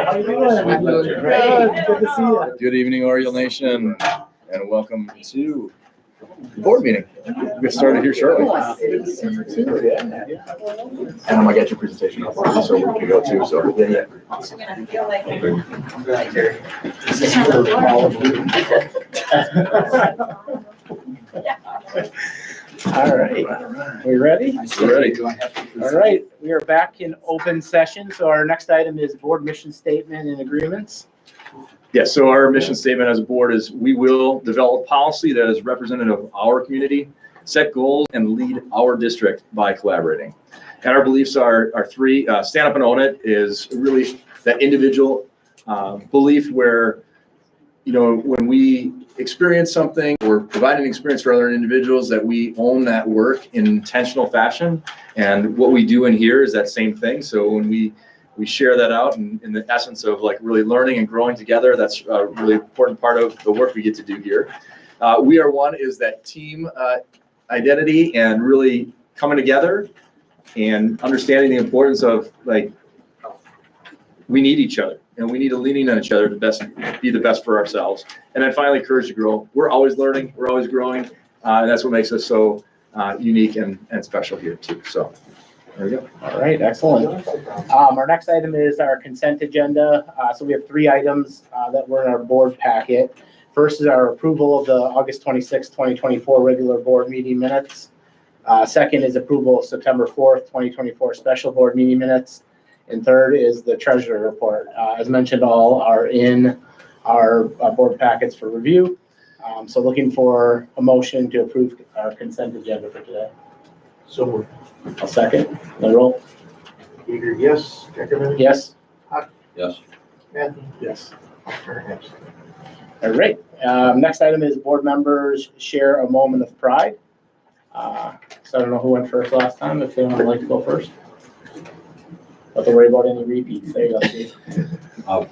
How you doing? Good to see you. Good evening, Oriole Nation, and welcome to the board meeting. We'll get started here shortly. Good to see you too. Yeah. And I'm gonna get your presentation up, so we can go too. So yeah. All right. We ready? We're ready. All right. We are back in open session. So our next item is board mission statement and agreements. Yeah, so our mission statement as a board is we will develop policy that is representative of our community, set goals, and lead our district by collaborating. And our beliefs are three. Stand up and own it is really that individual belief where, you know, when we experience something, we're providing an experience for other individuals, that we own that work in intentional fashion. And what we do in here is that same thing. So when we share that out in the essence of like really learning and growing together, that's a really important part of the work we get to do here. We are one is that team identity and really coming together and understanding the importance of like, we need each other and we need to lean on each other to be the best for ourselves. And then finally, courage to grow. We're always learning, we're always growing. And that's what makes us so unique and special here too. So there we go. All right, excellent. Our next item is our consent agenda. So we have three items that were in our board packet. First is our approval of the August 26, 2024 regular board meeting minutes. Second is approval of September 4th, 2024 special board meeting minutes. And third is the treasurer report. As mentioned, all are in our board packets for review. So looking for a motion to approve our consent agenda for today. So moved. I'll second. The roll. Eager, yes. Deckerman? Yes. Yes. Matthew? Yes. Yes. All right. Next item is board members share a moment of pride. So I don't know who went first last time. If anyone would like to go first. Don't have to worry about any repeats. There you go, Steve.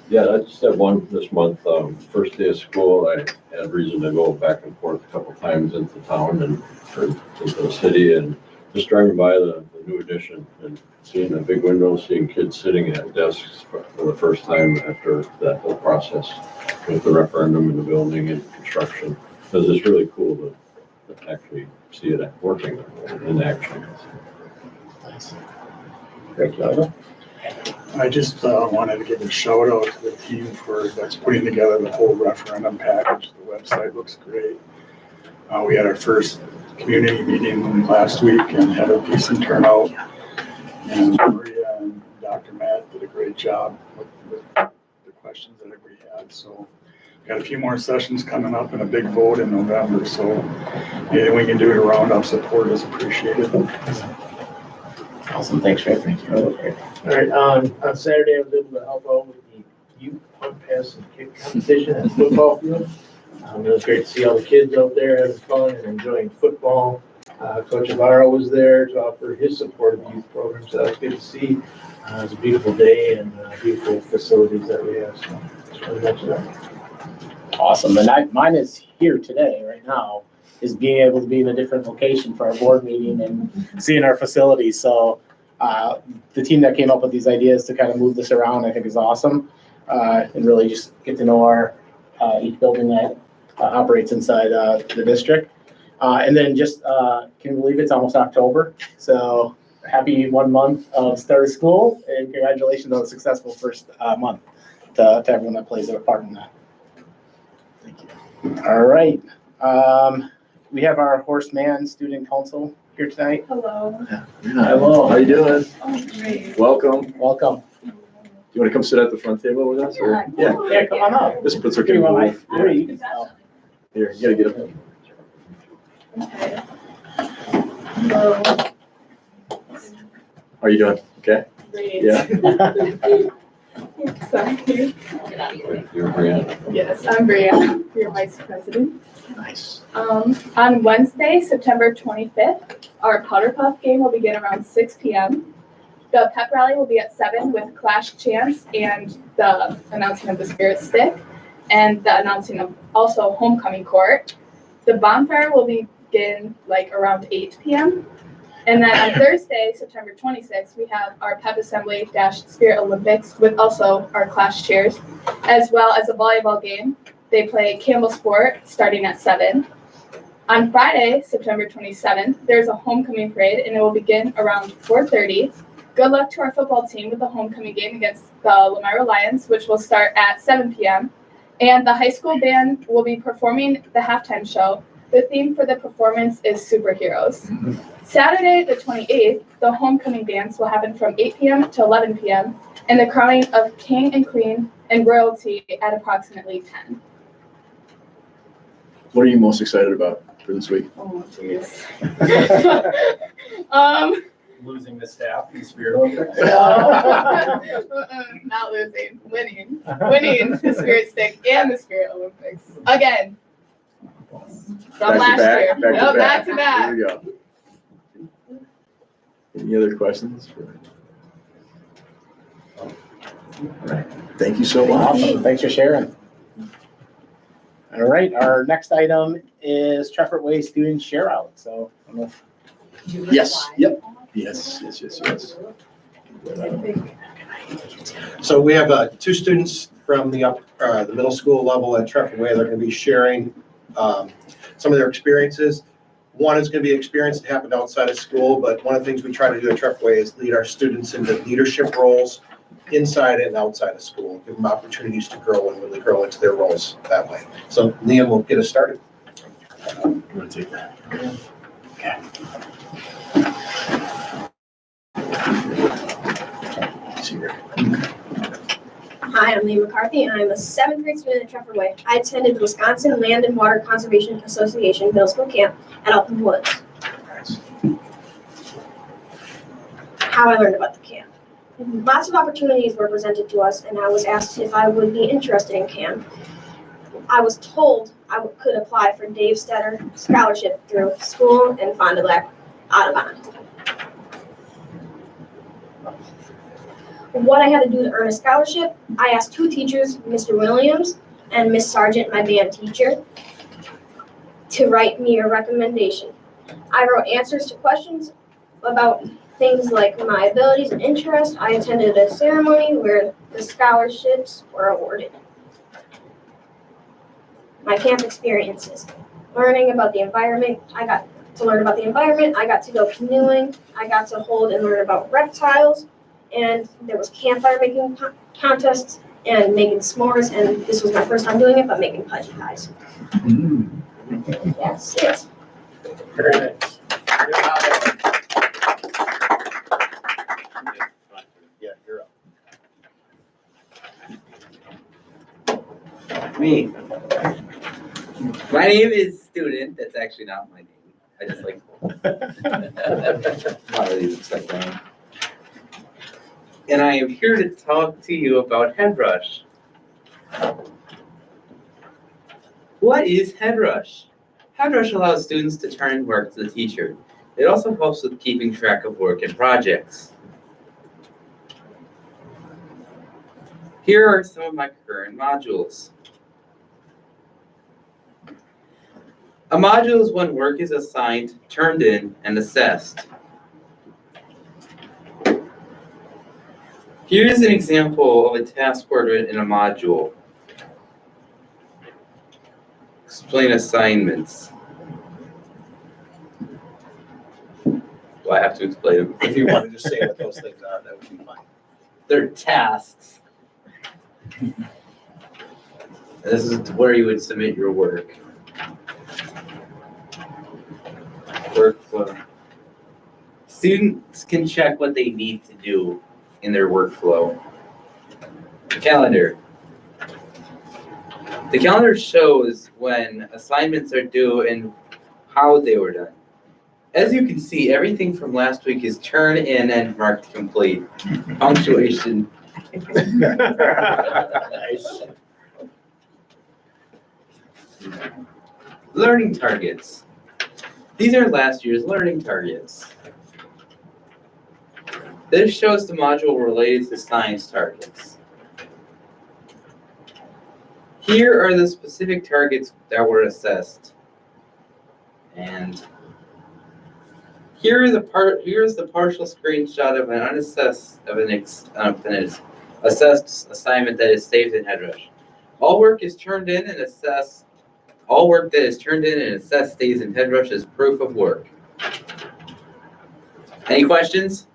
Yeah, I just had one this month. First day of school, I had reason to go back and forth a couple times into town and into the city, and just driving by the new addition and seeing the big windows, seeing kids sitting at desks for the first time after that whole process with the referendum in the building and construction. It was just really cool to actually see it working in action. Nice. Great job. I just wanted to give a shout out to the team that's putting together the whole referendum package. The website looks great. We had our first community meeting last week and had a decent turnout. And Maria and Dr. Matt did a great job with the questions that we had. So we got a few more sessions coming up and a big vote in November. So anything we can do to round up support is appreciated. Awesome. Thanks, Ray. Thank you. All right, on Saturday, I was able to help out with the youth punt, pass, and kick competition at the football field. It was great to see all the kids out there having fun and enjoying football. Coach Navarro was there to offer his support of the youth program, so that was good to see. It was a beautiful day and beautiful facilities that we have, so just wanted to mention that. Awesome. And mine is here today, right now, is being able to be in a different location for our board meeting and seeing our facilities. So the team that came up with these ideas to kind of move this around, I think is awesome. And really just get to know our each building that operates inside the district. And then just, can you believe it's almost October? So happy 1 month of start of school, and congratulations on a successful first month to everyone that plays a part in that. Thank you. All right. We have our Horseman Student Council here tonight. Hello. Hello. How you doing? Oh, great. Welcome. Welcome. Do you want to come sit at the front table with us? Or? Yeah. Yeah, come on up. This puts our Here, can you move. here, you can tell. Here, you gotta get up. Okay. Hello. How are you doing? Okay. Great. Yeah. Sorry. You're Brianna. Yes, I'm Brianna, your vice president. Nice. On Wednesday, September 25th, our Powder Puff game will begin around 6 p.m. The pep rally will be at 7 with Clash Chants and the announcing of the Spirit Stick and the announcing of also Homecoming Court. The bonfire will begin like around 8 p.m. And then on Thursday, September 26th, we have our Pep Assembly - Spirit Olympics with also our class cheers, as well as a volleyball game. They play Campbell Sport starting at 7. On Friday, September 27th, there's a homecoming parade and it will begin around 4:30. Good luck to our football team with the homecoming game against the Lamar Lions, which will start at 7 p.m. And the high school band will be performing the halftime show. The theme for the performance is superheroes. Saturday, the 28th, the homecoming dance will happen from 8 p.m. to 11 p.m. and the crowning of king and queen and royalty at approximately 10. What are you most excited about for this week? Oh, jeez. Losing the staff in Spirit Olympics. Not losing, winning. Winning the Spirit Stick and the Spirit Olympics. Again. From last year. Yep, back to back. Here we go. Any other questions? All right. Thank you so much. Awesome, thanks for sharing. All right, our next item is Trefford Way student share out, so I don't know if Yes, yep. Yes. So we have 2 students from the middle school level at Trefford Way. They're going to be sharing some of their experiences. One is going to be an experience that happened outside of school, but one of the things we try to do at Trefford Way is lead our students into leadership roles inside and outside of school, give them opportunities to grow and really grow into their roles that way. So Liam will get us started. I'm going to take that. Okay. See here. Hi, I'm Lee McCarthy, and I'm a 7th grade student at Trefford Way. I attended the Wisconsin Land and Water Conservation Association middle school camp at Elton Woods. How I learned about the camp. Lots of opportunities were presented to us, and I was asked if I would be interested in camp. I was told I could apply for Dave Stetter scholarship through school and Fond du Lac Audubon. What I had to do to earn a scholarship, I asked 2 teachers, Mr. Williams and Miss Sargent, my band teacher, to write me a recommendation. I wrote answers to questions about things like my abilities and interests. I attended a ceremony where the scholarships were awarded. My camp experiences. Learning about the environment. I got to learn about the environment. I got to go canoeing. I got to hold and learn about reptiles. And there was campfire making contests and making s'mores. And this was my first time doing it, but making pudgy pies. That's it. Very nice. Yeah, you're up. Me. My name is Student. That's actually not my name. I just like not really expect that. And I am here to talk to you about HeadRush. What is HeadRush? HeadRush allows students to turn in work to the teacher. It also helps with keeping track of work and projects. Here are some of my current modules. A module is when work is assigned, turned in, and assessed. Here is an example of a task word in a module. Explain assignments. Do I have to explain them? If you want to just say what those things are, that would be fine. They're tasks. And this is where you would submit your work. Workflow. Students can check what they need to do in their workflow. Calendar. The calendar shows when assignments are due and how they were done. As you can see, everything from last week is turned in and marked complete. Punctuation. Nice. Learning targets. These are last year's learning targets. This shows the module related to science targets. Here are the specific targets that were assessed. And Here's the partial screenshot of an unassessed, assessed assignment that is saved in HeadRush. All work that is turned in and assessed stays in HeadRush as proof of work. Any questions?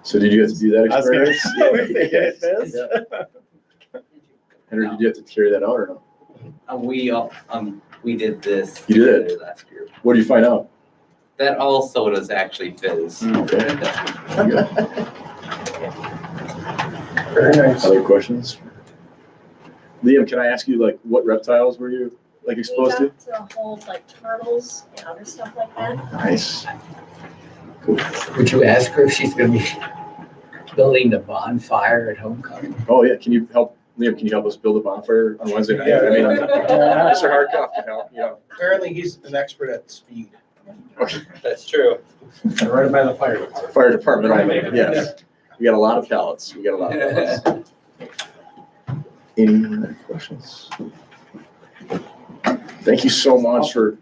So did you have to do that I was gonna experience? say, Fizz? Henry, did you have to carry that out or no? We did this. You did it? Last year. What did you find out? That all sodas actually fizz. Okay. Very nice. Other questions? Liam, can I ask you, like, what reptiles were you, like, exposed to? We got to hold like turtles and other stuff like that. Nice. Would you ask her if she's gonna be building the bonfire at homecoming? Oh, yeah, can you help, Liam, can you help us build a bonfire on Wednesday night? Yeah. I mean, Mr. Hardcoff can help, you know. Apparently, he's an expert at speed. That's true. Right by the fire department. Fire department, right, yes. We got a lot of pallets, pallets. Any other questions? Thank you so much for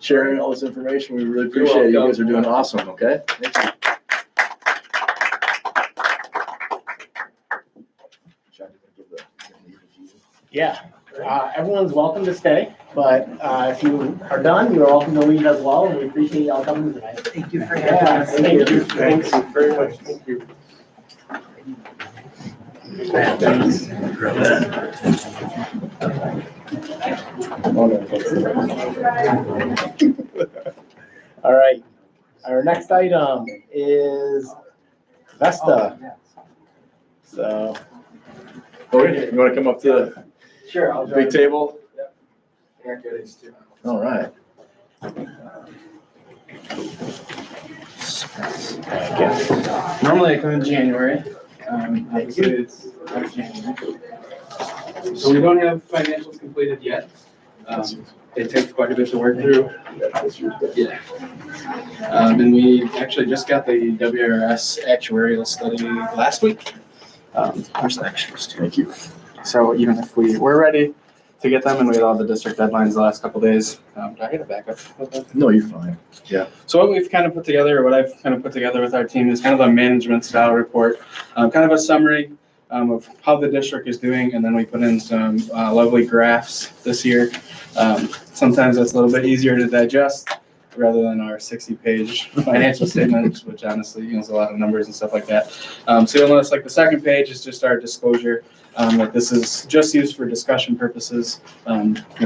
sharing all this information. We really appreciate it. You guys are doing awesome, okay? Thank you. Yeah, everyone's welcome to stay, but if you are done, you're welcome to leave as well, and we appreciate y'all coming tonight. Thank you for Yeah, thank you. Thanks very much. Thank you. All right, our next item is Vesta. So, Okay, you want to come up to the Sure, I'll big table? too. All right. Normally I come in January. Obviously it's out of January. So we don't have financials completed yet. They take quite a bit to work through. Yeah. And we actually just got the WRS actuarial study last week. Where's the extras too? Thank you. So even if we were ready to get them and we had all the district deadlines the last couple days, do I get a backup? No, you're fine. So what we've kind of put together, or what I've kind of put together with our team is kind of a management style report, kind of a summary of how the district is doing, and then we put in some lovely graphs this year. Sometimes that's a little bit easier to digest rather than our 60-page financial statements, which honestly is a lot of numbers and stuff like that. So you'll notice like the second page is just our disclosure. That this is just used for discussion purposes.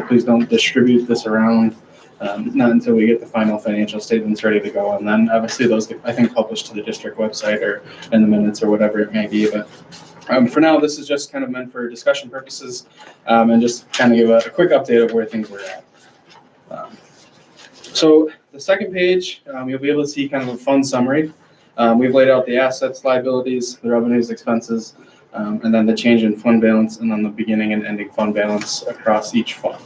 Please don't distribute this around, not until we get the final financial statements ready to go. And then obviously those get, I think, published to the district website or in the minutes or whatever it may be. But for now, this is just kind of meant for discussion purposes and just kind of give a quick update of where things are at. So the second page, you'll be able to see kind of a fund summary. We've laid out the assets, liabilities, the revenues, expenses, and then the change in fund balance, and then the beginning and ending fund balance across each fund.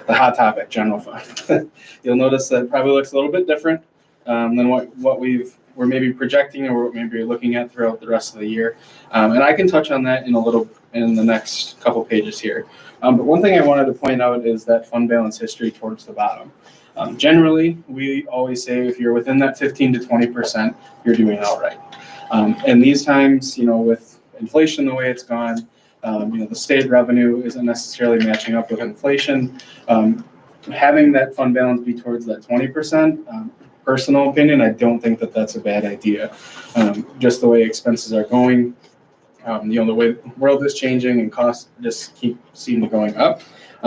The hot topic, general fund. You'll notice that it probably looks a little bit different than what we're maybe projecting or what maybe looking at throughout the rest of the year. And I can touch on that in the next couple pages here. But one thing I wanted to point out is that fund balance history towards the bottom. Generally, we always say if you're within that 15 to 20%, you're doing all right. And these times, with inflation the way it's gone, the state revenue isn't necessarily matching up with inflation. Having that fund balance be towards that 20%, personal opinion, I don't think that that's a bad idea. Just the way expenses are going, the way the world is changing and costs just seem to going up.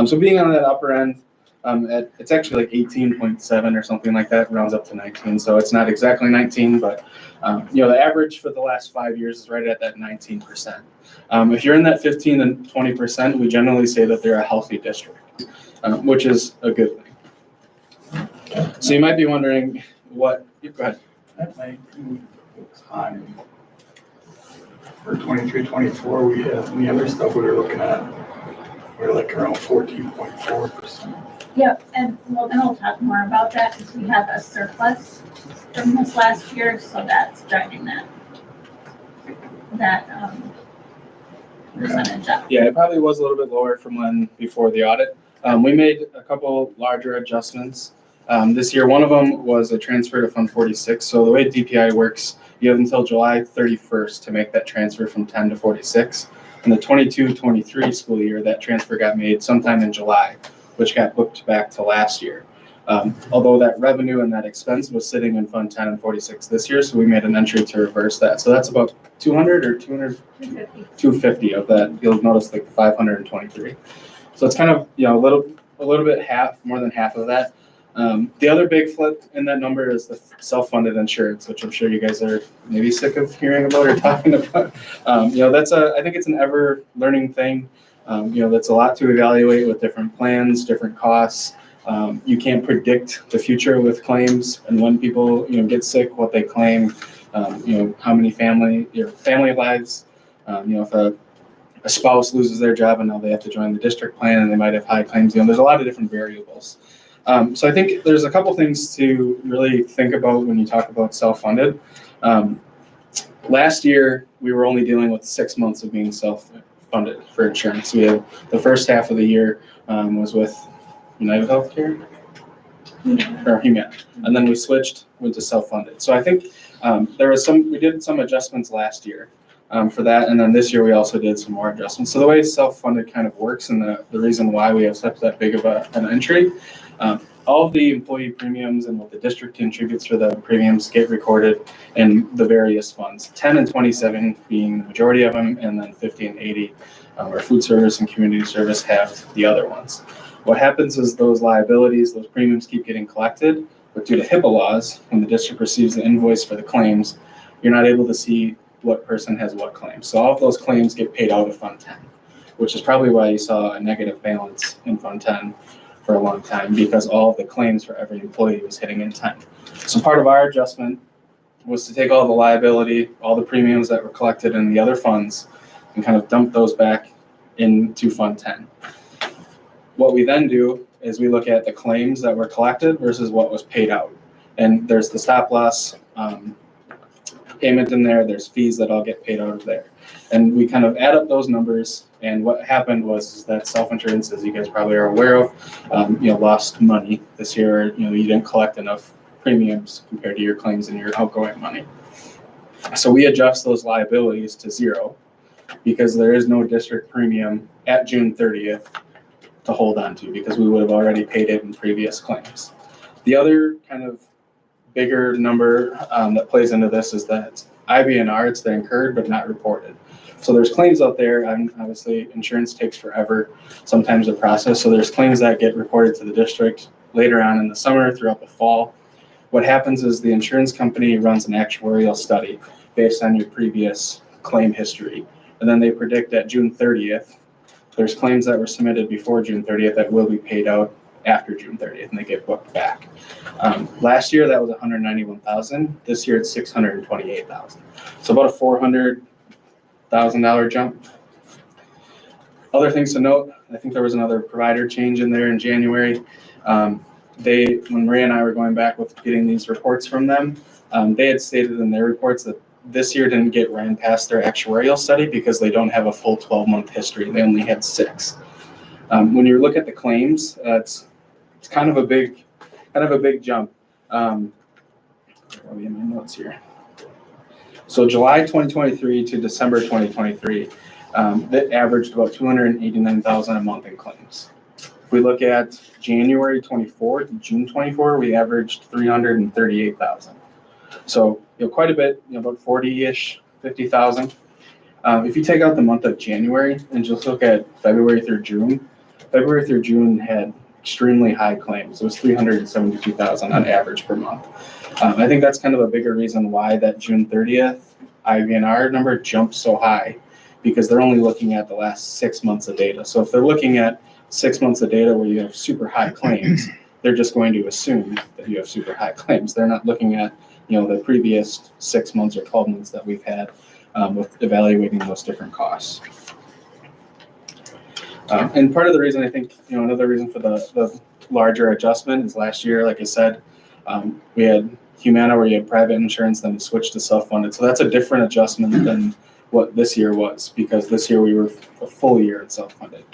So being on that upper end, it's actually like 18.7 or something like that, rounds up to 19. So it's not exactly 19, but the average for the last 5 years is right at that 19%. If you're in that 15 and 20%, we generally say that they're a healthy district, which is a good thing. So you might be wondering go ahead. That might be time. For 23, 24, we had, and the other stuff we were looking at, we're like around 14.4%. Yep, and we'll talk more about that because we have a surplus from this last year, so that's driving that percentage up. Yeah, it probably was a little bit lower from before the audit. We made a couple larger adjustments This year, one of them was a transfer to Fund 46. So the way DPI works, you have until July 31st to make that transfer from 10 to 46. In the 22-23 school year, that transfer got made sometime in July, which got booked back to last year. Although that revenue and that expense was sitting in Fund 10 and 46 this year, so we made an entry to reverse that. So that's about 200 or 250 of that. You'll notice like 523. So it's kind of, you know, a little bit more than half of that. The other big flip in that number is the self-funded insurance, which I'm sure you guys are maybe sick of hearing about or talking about. You know, I think it's an ever learning thing. You know, that's a lot to evaluate with different plans, different costs. You can't predict the future with claims and when people, you know, get sick, what they claim, you know, how many family lives, you know, if a spouse loses their job and now they have to join the district plan and they might have high claims, you know, there's a lot of different variables. So I think there's a couple things to really think about when you talk about self-funded. Last year, we were only dealing with 6 months of being self-funded for insurance. We had the first half of the year was with United Healthcare or Humana, and then we went to self-funded. So I think we did some adjustments last year for that, and then this year we also did some more adjustments. So the way self-funded kind of works, and the reason why we have such that big of an entry, all of the employee premiums and what the district contributes for the premiums get recorded in the various funds, 10 and 27 being the majority of them, and then 50 and 80, where food service and community service have the other ones. What happens is those liabilities, those premiums keep getting collected, but due to HIPAA laws, when the district receives the invoice for the claims, you're not able to see what person has what claim. So all of those claims get paid out of Fund 10, which is probably why you saw a negative balance in Fund 10 for a long time, because all of the claims for every employee was hitting in 10. So part of our adjustment was to take all the liability, all the premiums that were collected in the other funds, and kind of dump those back into Fund 10. What we then do is we look at the claims that were collected versus what was paid out. And there's the stop loss payment in there, there's fees that all get paid out of there. And we kind of add up those numbers, and what happened was that self-insurance, as you guys probably are aware of, you know, lost money this year. You know, you didn't collect enough premiums compared to your claims and your outgoing money. So we adjust those liabilities to zero because there is no district premium at June 30th to hold on to, because we would have already paid it in previous claims. The other kind of bigger number that plays into this is that IBNR, it's the incurred but not reported. So there's claims out there, and obviously insurance takes forever sometimes to process. So there's claims that get reported to the district later on in the summer, throughout the fall. What happens is the insurance company runs an actuarial study based on your previous claim history. And then they predict at June 30th, there's claims that were submitted before June 30th that will be paid out after June 30th, and they get booked back. Last year, that was $191,000. This year, it's $628,000. So about a $400,000 jump. Other things to note, I think there was another provider change in there in January. When Maria and I were going back with getting these reports from them, they had stated in their reports that this year didn't get ran past their actuarial study because they don't have a full 12-month history. They only had 6. When you look at the claims, it's kind of a big jump. I'll get my notes here. So July 2023 to December 2023, that averaged about $289,000 a month in claims. If we look at January 24 to June 24, we averaged $338,000. So, you know, quite a bit, you know, about 40-ish, 50,000. If you take out the month of January and just look at February through June had extremely high claims. It was $372,000 on average per month. I think that's kind of a bigger reason why that June 30th IBNR number jumped so high, because they're only looking at the last 6 months of data. So if they're looking at 6 months of data where you have super high claims, they're just going to assume that you have super high claims. They're not looking at, you know, the previous 6 months or 12 months that we've had with evaluating those different costs. And part of the reason, I think, you know, another reason for the larger adjustment is last year, like I said, we had Humana where you had private insurance, then we switched to self-funded. So that's a different adjustment than what this year was, because this year we were a full year in self-funded.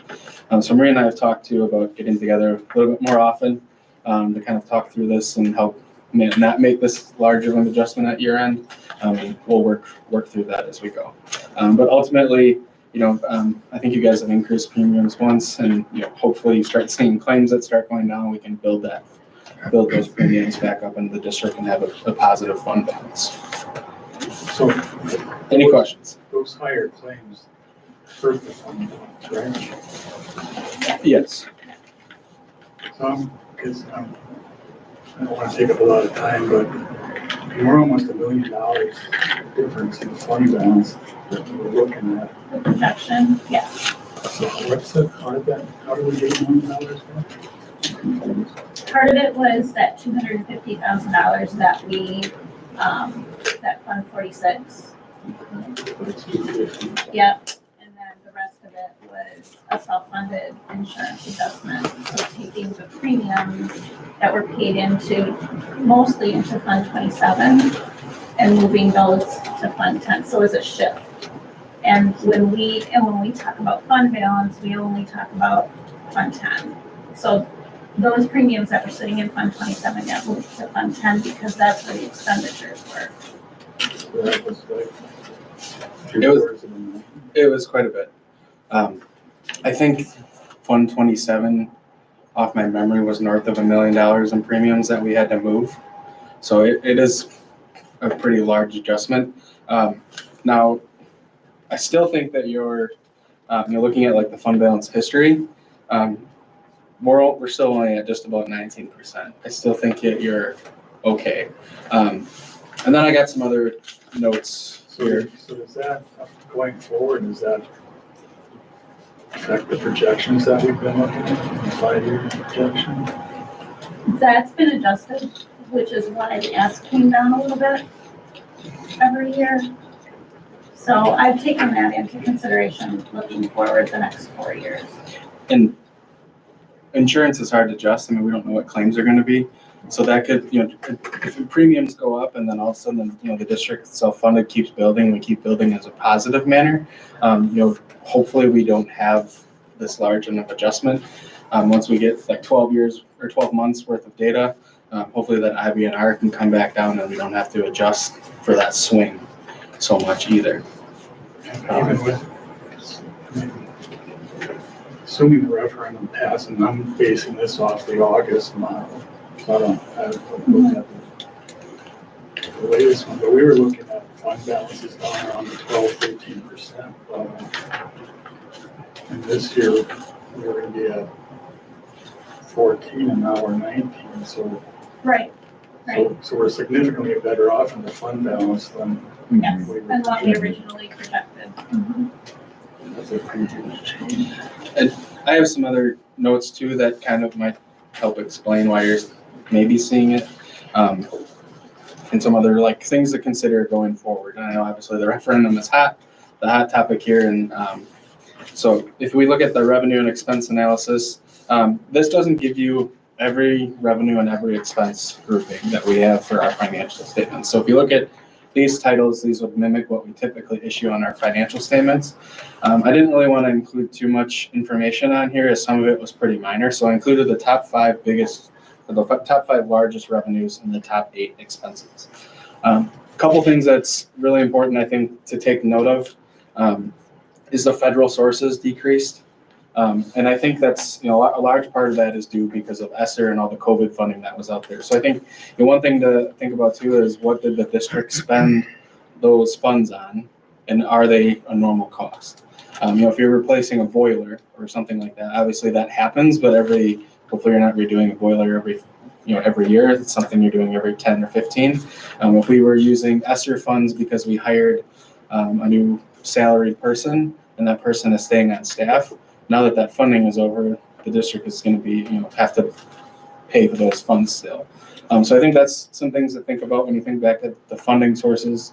So Maria and I have talked to about getting together a little bit more often to kind of talk through this and help not make this large of an adjustment at year end. And we'll work through that as we go. But ultimately, I think you guys have increased premiums once, and hopefully you start seeing claims that start going down. We can build those premiums back up into the district and have a positive fund balance. So Any questions? those higher claims hurt the fund balance, right? Yes. Because I don't want to take up a lot of time, but we're almost $1 million difference in the fund balance that we're looking at. The projection, yes. So how did we get $1 million back? Part of it was that $250,000 that we, that Fund 46. Yep. And then the rest of it was a self-funded insurance adjustment. So taking the premiums that were paid mostly into Fund 27 and moving those to Fund 10. So it was a shift. And when we talk about fund balance, we only talk about Fund 10. So those premiums that were sitting in Fund 27 got moved to Fund 10 because that's where the expenditures were. That was like It was quite a bit. I think Fund 27, off my memory, was north of $1 million in premiums that we had to move. So it is a pretty large adjustment. Now, I still think that you're looking at like the fund balance history. We're still only at just about 19%. I still think you're okay. And then I got some other notes here. So is that, going forward, is that the projections that we've been looking at, the 5-year projection? That's been adjusted, which is why the ask came down a little bit every year. So I've taken that into consideration looking forward the next 4 years. And insurance is hard to adjust. I mean, we don't know what claims are going to be. So that could, if premiums go up and then all of a sudden, the district self-funded keeps building, we keep building as a positive manner. Hopefully we don't have this large enough adjustment. Once we get like 12 years or 12 months worth of data, hopefully that IBNR can come back down and we don't have to adjust for that swing so much either. Even with, assuming the referendum passes, and I'm basing this off the August model, so I don't have looked at the latest one, but we were looking at fund balances down around the 12-13% level. And this year, we're going to be at 14 and now we're 19, so. Right. So we're significantly better off in the fund balance than. Yes, and what we originally projected. That's a pretty huge change. And I have some other notes too that kind of might help explain why you're maybe seeing it. And some other things to consider going forward. And I know obviously the referendum is the hot topic here. And so if we look at the revenue and expense analysis, this doesn't give you every revenue and every expense grouping that we have for our financial statements. So if you look at these titles, these would mimic what we typically issue on our financial statements. I didn't really want to include too much information on here as some of it was pretty minor. So I included the top 5 largest revenues and the top 8 expenses. A couple things that's really important, I think, to take note of is the federal sources decreased. And I think that's, a large part of that is due because of ESSER and all the COVID funding that was out there. So I think one thing to think about too is what did the district spend those funds on, and are they a normal cost? If you're replacing a boiler or something like that, obviously that happens, but hopefully you're not redoing a boiler every year. It's something you're doing every 10 or 15. If we were using ESSER funds because we hired a new salaried person and that person is staying on staff, now that funding is over, the district is going to be, have to pay for those funds still. So I think that's some things to think about when you think back at the funding sources.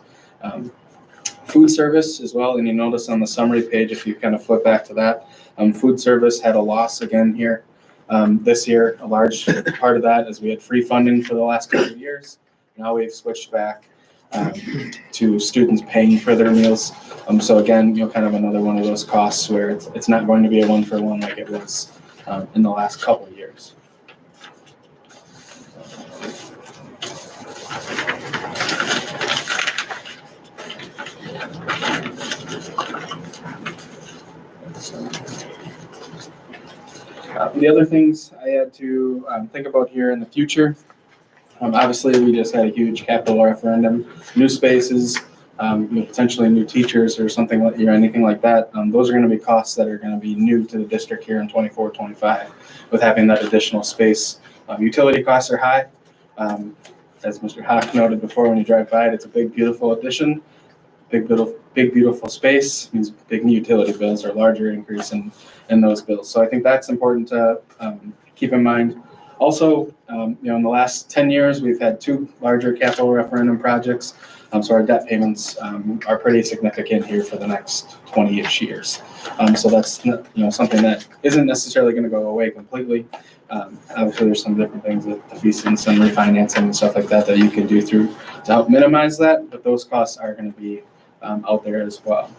Food service as well, and you notice on the summary page, if you kind of flip back to that, food service had a loss again here. This year, a large part of that is we had free funding for the last couple of years. Now we've switched back to students paying for their meals. So again, kind of another one of those costs where it's not going to be a 1-for-1 like it was in the last couple of years. The other things I had to think about here in the future, obviously, we just had a huge capital referendum, new spaces, potentially new teachers or something like, anything like that. Those are going to be costs that are going to be new to the district here in 24, 25 with having that additional space. Utility costs are high. As Mr. Hawk noted before, when you drive by it, it's a big, beautiful addition. Big, beautiful space means big utility bills or larger increase in those bills. So I think that's important to keep in mind. Also, in the last 10 years, we've had 2 larger capital referendum projects. So our debt payments are pretty significant here for the next 20-ish years. So that's something that isn't necessarily going to go away completely. Obviously, there's some different things with the fees and some refinancing and stuff like that you can do to help minimize that. But those costs are going to be out there as well.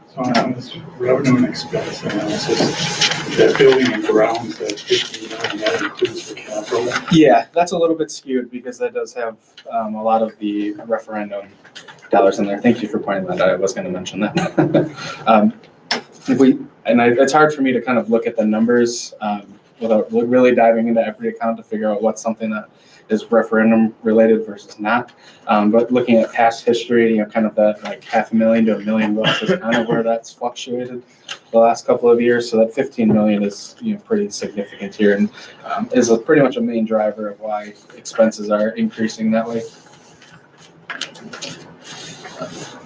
So on this revenue and expense analysis, that building and grounds, that 15 million, that includes the capital. Yeah, that's a little bit skewed because that does have a lot of the referendum dollars in there. Thank you for pointing that out. I was going to mention that. It's hard for me to kind of look at the numbers without really diving into every account to figure out what's something that is referendum related versus not. But looking at past history, kind of that like $500,000 to $1 million is kind of where that's fluctuated the last couple of years. So that 15 million is pretty significant here and is pretty much a main driver of why expenses are increasing that way.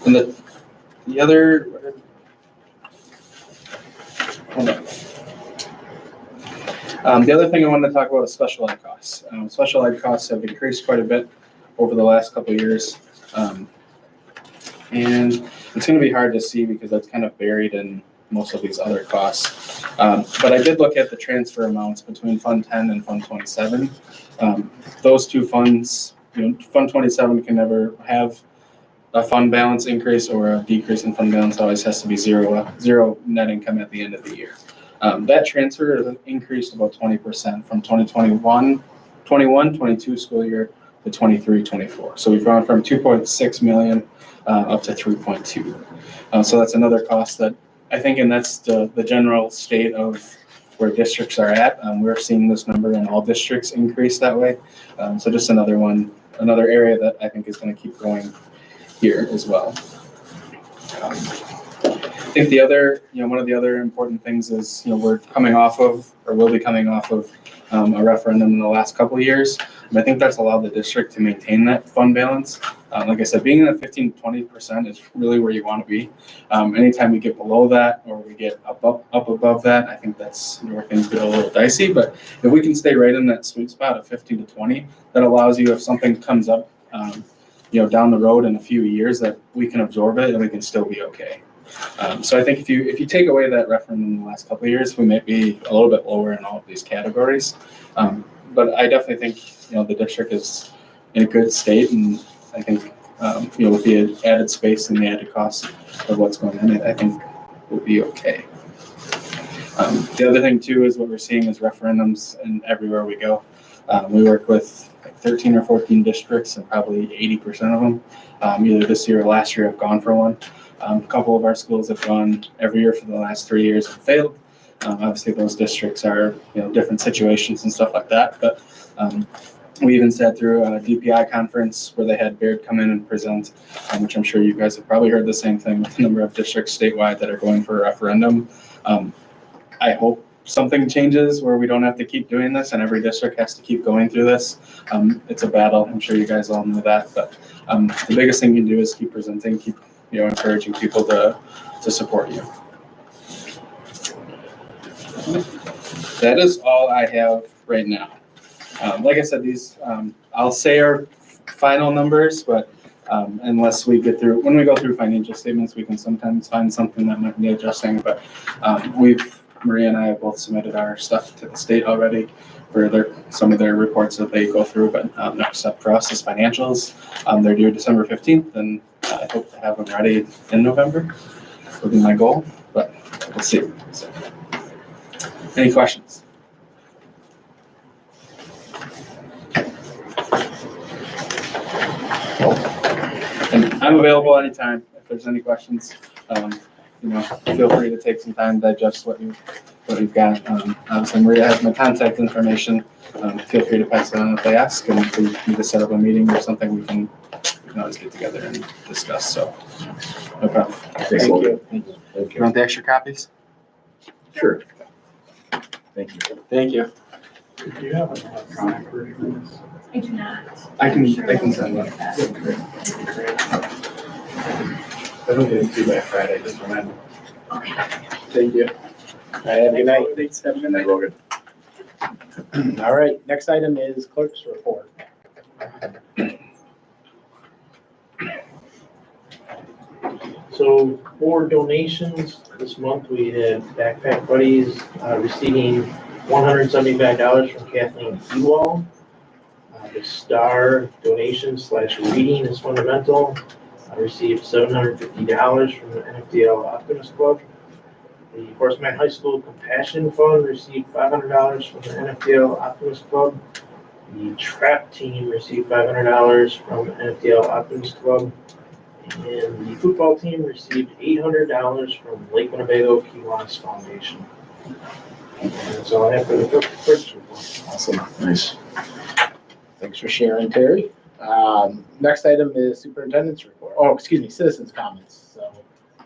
And the other, hold on. The other thing I wanted to talk about is special ed costs. Special ed costs have increased quite a bit over the last couple of years. And it's going to be hard to see because that's kind of buried in most of these other costs. But I did look at the transfer amounts between Fund 10 and Fund 27. Those two funds, Fund 27 can never have a fund balance increase or a decrease in fund balance. Always has to be zero net income at the end of the year. That transfer has increased about 20% from 2021-22 school year to 23-24. So we've gone from 2.6 million up to 3.2. So that's another cost that I think, and that's the general state of where districts are at. We're seeing this number in all districts increase that way. So just another area that I think is going to keep going here as well. I think the other, one of the other important things is, we're coming off of, or will be coming off of a referendum in the last couple of years. And I think that's allowed the district to maintain that fund balance. Like I said, being in the 15 to 20% is really where you want to be. Anytime we get below that or we get up above that, I think that's where things get a little dicey. But if we can stay right in that sweet spot of 15 to 20, that allows you, if something comes up, down the road in a few years, that we can absorb it and we can still be okay. So I think if you take away that referendum in the last couple of years, we might be a little bit lower in all of these categories. But I definitely think the district is in a good state, and I think with the added space and the added cost of what's going on, I think we'll be okay. The other thing too is what we're seeing is referendums, and everywhere we go, we work with 13 or 14 districts, and probably 80% of them, either this year or last year, have gone for one. A couple of our schools have gone every year for the last 3 years and failed. Obviously, those districts are different situations and stuff like that. But we even sat through a DPI conference where they had Baird come in and present, which I'm sure you guys have probably heard the same thing with the number of districts statewide that are going for a referendum. I hope something changes where we don't have to keep doing this and every district has to keep going through this. It's a battle. I'm sure you guys all know that. But the biggest thing you can do is keep presenting, keep encouraging people to support you. That is all I have right now. Like I said, these I'll say are final numbers, but unless we get through, when we go through financial statements, we can sometimes find something that might be adjusting. But Maria and I have both submitted our stuff to the state already for some of their reports that they go through. But next step for us is financials. They're due December 15th, and I hope to have them ready in November. Would be my goal, but we'll see. So, any questions? And I'm available anytime if there's any questions. Feel free to take some time to digest what you But we've got, obviously Maria has my contact information. Feel free to pass it on if they ask, and if we need to set up a meeting or something, we can always get together and discuss, so. No problem. Thanks, Logan. You want the extra copies? Sure. Thank you. Thank you. Do you have an electronic version of this? I do not. I can I'm sure send we'll that. get I don't get it due by Friday, just remind me. Okay. Thank you. All right, have a good night. Thanks, have a good Good night, Logan. All right, next item is clerk's report. So for donations, this month we had Backpack Buddies receiving $175 from Kathleen Ewald. The Star donation / reading is fundamental. I received $750 from the NFDL Optimist Club. The Forest Man High School Compassion Fund received $500 from the NFDL Optimist Club. The Trap Team received $500 from the NFDL Optimist Club. And the football team received $800 from Lake Winnebago Kiwanis Foundation. And that's all I have for the clerk's report. Awesome. Nice. Thanks for sharing, Terry. Next item is superintendent's report. Oh, excuse me, citizens' comments. So I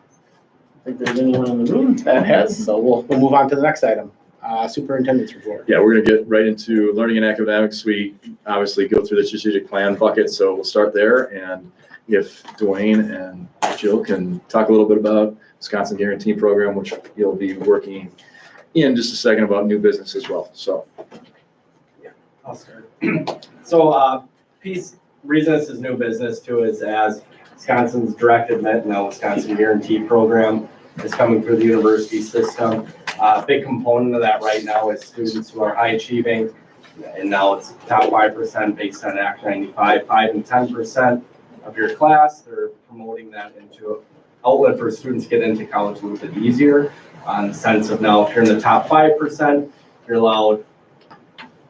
think there's anyone in the room that has, so we'll move on to the next item. Superintendent's report. Yeah, we're gonna get right into learning and academics. We obviously go through the strategic plan bucket, so we'll start there. And if Dwayne and Jill can talk a little bit about Wisconsin Guarantee Program, which you'll be working in just a second about new business as well, so. I'll start. So, reason this is new business too is as Wisconsin's direct admit, now Wisconsin Guarantee Program is coming through the university system. A big component of that right now is students who are high achieving, and now it's top 5% based on Act 95, 5 and 10% of your class. They're promoting that into an outlet for students to get into college a little bit easier, on the sense of now if you're in the top 5%, you're allowed,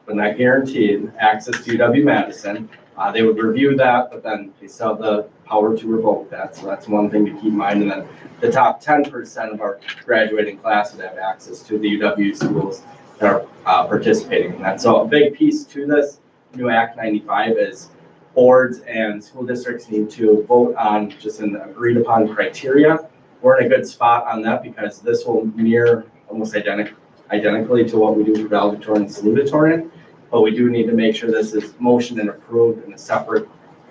but not guaranteed, access to UW-Madison. They would review that, but then they still have the power to revoke that. So that's one thing to keep in mind. And then the top 10% of our graduating class would have access to the UW schools that are participating in that. So a big piece to this new Act 95 is boards and school districts need to vote on just an agreed upon criteria. We're in a good spot on that because this will mirror almost identically to what we do for valedictorian and salutatorian. But we do need to make sure this is motioned and approved in a separate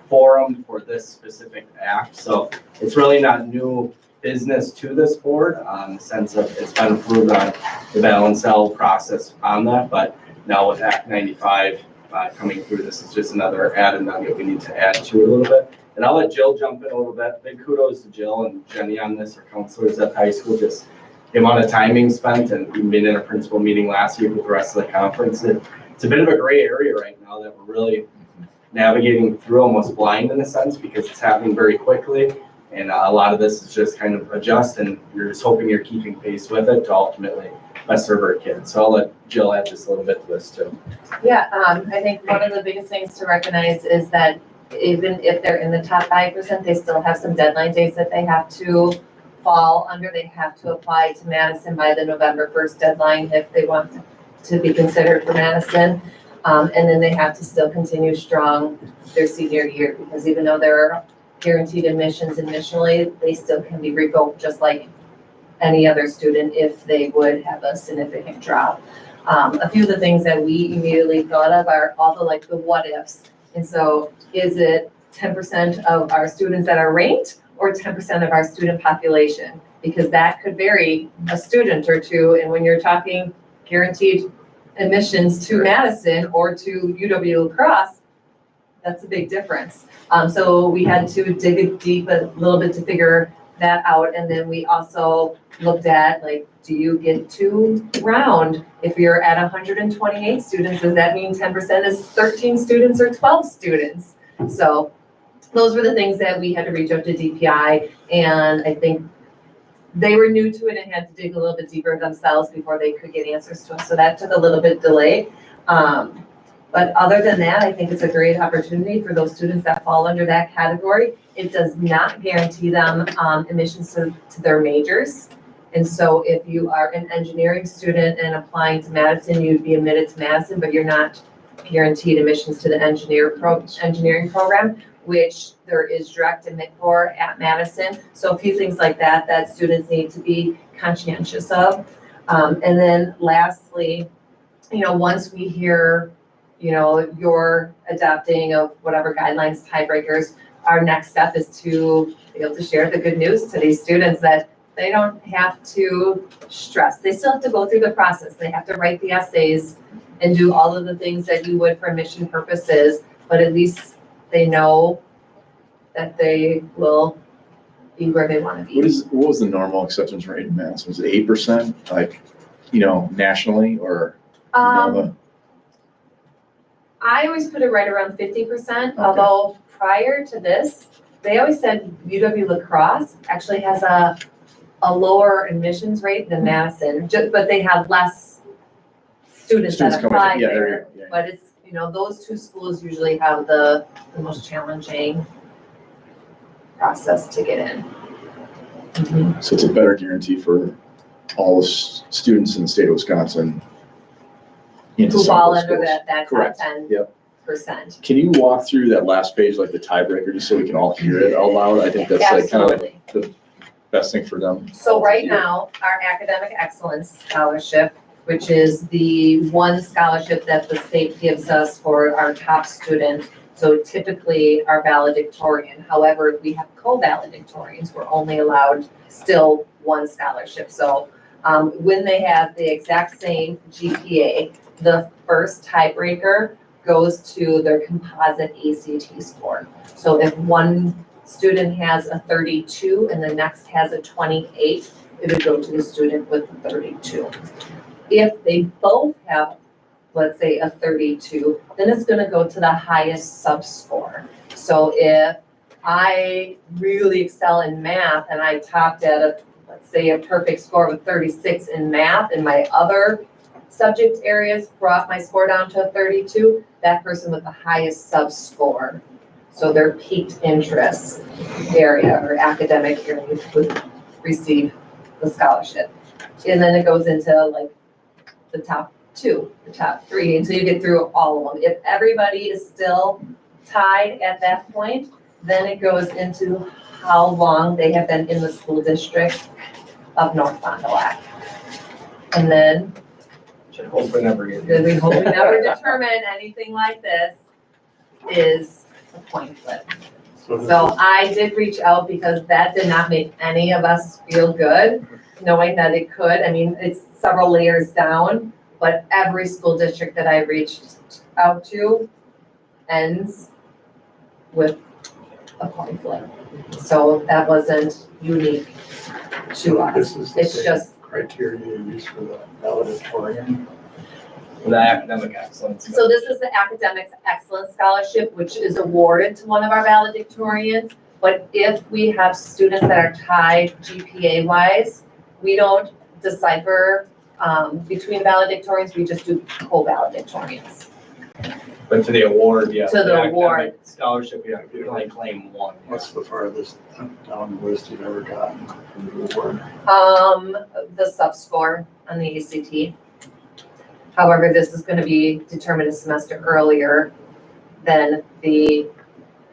forum for this specific act. So it's really not new business to this board in the sense of it's been approved on the balance L process on that. But now with Act 95 coming through, this is just another added nugget we need to add to a little bit. And I'll let Jill jump in a little bit. Big kudos to Jill and Jenny on this, our counselors at the high school, just the amount of timing spent, and we've been in a principal meeting last year with the rest of the conference. It's a bit of a gray area right now that we're really navigating through almost blind in a sense because it's happening very quickly. And a lot of this is just kind of adjust, and you're just hoping you're keeping pace with it to ultimately best serve our kids. So I'll let Jill add just a little bit to this too. Yeah, I think one of the biggest things to recognize is that even if they're in the top 5%, they still have some deadline dates that they have to fall under. They have to apply to Madison by the November 1st deadline if they want to be considered for Madison. And then they have to still continue strong their senior year, because even though there are guaranteed admissions initially, they still can be revoked just like any other student if they would have a significant drop. A few of the things that we immediately thought of are all the what ifs. And so is it 10% of our students that are ranked or 10% of our student population? Because that could vary a student or two. And when you're talking guaranteed admissions to Madison or to UW La Crosse, that's a big difference. So we had to dig deep a little bit to figure that out. And then we also looked at, do you get to round? If you're at 128 students, does that mean 10% is 13 students or 12 students? So those were the things that we had to reach out to DPI, and I think they were new to it and had to dig a little bit deeper themselves before they could get answers to us. So that took a little bit delay. But other than that, I think it's a great opportunity for those students that fall under that category. It does not guarantee them admissions to their majors. And so if you are an engineering student and applying to Madison, you'd be admitted to Madison, but you're not guaranteed admissions to the engineering program, which there is direct admit for at Madison. So a few things like that, that students need to be conscientious of. And then lastly, you know, once we hear, you know, your adopting of whatever guidelines, tiebreakers, our next step is to be able to share the good news to these students that they don't have to stress. They still have to go through the process. They have to write the essays and do all of the things that you would for mission purposes, but at least they know that they will be where they want to be. What was the normal acceptance rate in Madison? Was it 8%, like, you know, nationally, or? you know, I always put it right around 50%, although prior to this, they always said UW La Crosse actually has a lower admissions rate than Madison, but they have less students that coming in. apply Yeah, there. yeah. But it's, you know, those two schools usually have the most challenging process to get in. So it's a better guarantee for all the students in the state of Wisconsin. into Who some fall of those under schools. that top Correct. 10%. Yep. Can you walk through that last page, like the tiebreaker, just so we can all hear it out loud? I think that's like kind of like Absolutely. the best thing for them. So right now, our academic excellence scholarship, which is the one scholarship that the state gives us for our top student. So typically our valedictorian. However, if we have co-valedictorians, we're only allowed still one scholarship. So when they have the exact same GPA, the first tiebreaker goes to their composite ACT score. So if one student has a 32 and the next has a 28, it would go to the student with the 32. If they both have, let's say, a 32, then it's gonna go to the highest sub-score. So if I really excel in math and I topped at let's say a perfect score of a 36 in math, and my other subject areas brought my score down to a 32, that person with the highest sub-score, so their peaked interest area or academic area would receive the scholarship. And then it goes into like the top 2, the top 3, until you get through all of them. If everybody is still tied at that point, then it goes into how long they have been in the school district of North Fond du Lac. And then Should hope we never get. we hope we never determine anything like this is a coin flip. So I did reach out because that did not make any of us feel good, knowing that it could. I mean, it's several layers down, but every school district that I reached out to ends with a coin flip. So that wasn't unique to us. This is the It's same just, criteria you use for the valedictorian. The academic excellence. so this is the Academic Excellence Scholarship, which is awarded to one of our valedictorians. But if we have students that are tied GPA wise, we don't decipher between valedictorians, we just do co-valedictorians. But to the award, yeah. To the award. academic Scholarship, yeah, you can only claim one. What's the farthest down the list you've ever gotten from the award? The sub-score on the ACT. However, this is gonna be determined a semester earlier than the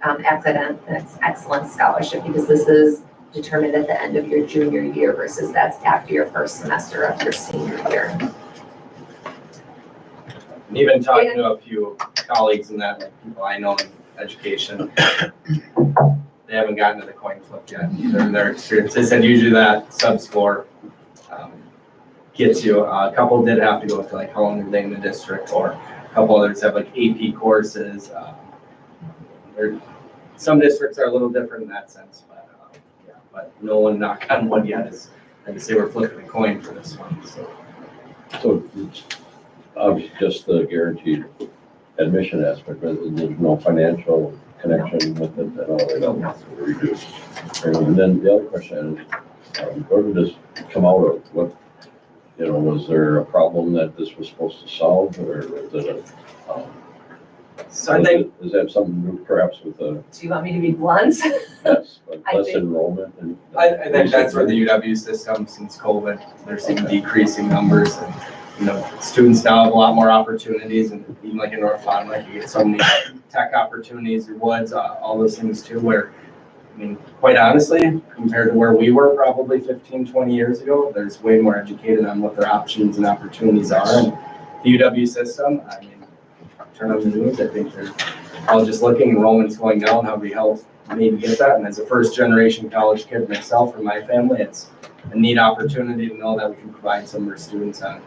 Academic Excellence Scholarship, because this is determined at the end of your junior year versus that's after your first semester of your senior year. And even talking to a few colleagues in that, like people I know in education, they haven't gotten to the coin flip yet, either in their experience. They said usually that sub-score gets you, a couple did have to go to like how long are they in the district, or a couple others have like AP courses. Some districts are a little different in that sense, but yeah, but no one knocked on wood yet, as I can say we're flipping a coin for this one, so. So it's obviously just the guaranteed admission aspect, but there's no financial connection with it at all. They don't have to reduce. And then the other question is, where did this come out of? What, you know, was there a problem that this was supposed to solve, or was it So I think, Does that have something to do perhaps with the, do you want me to be blunt? yes, like I less think- enrollment and? I think that's where the UW system, since COVID, they're seeing decreasing numbers. And, you know, students now have a lot more opportunities, and even like in North Fond, you get so many tech opportunities, your woods, all those things too, where, I mean, quite honestly, compared to where we were probably 15, 20 years ago, there's way more educated on what their options and opportunities are. And the UW system, I mean, turn on the news, I think they're all just looking, enrollment's going down, how we help maybe get that. And as a first generation college kid myself or my family, it's a neat opportunity to know that we can provide some of our students on.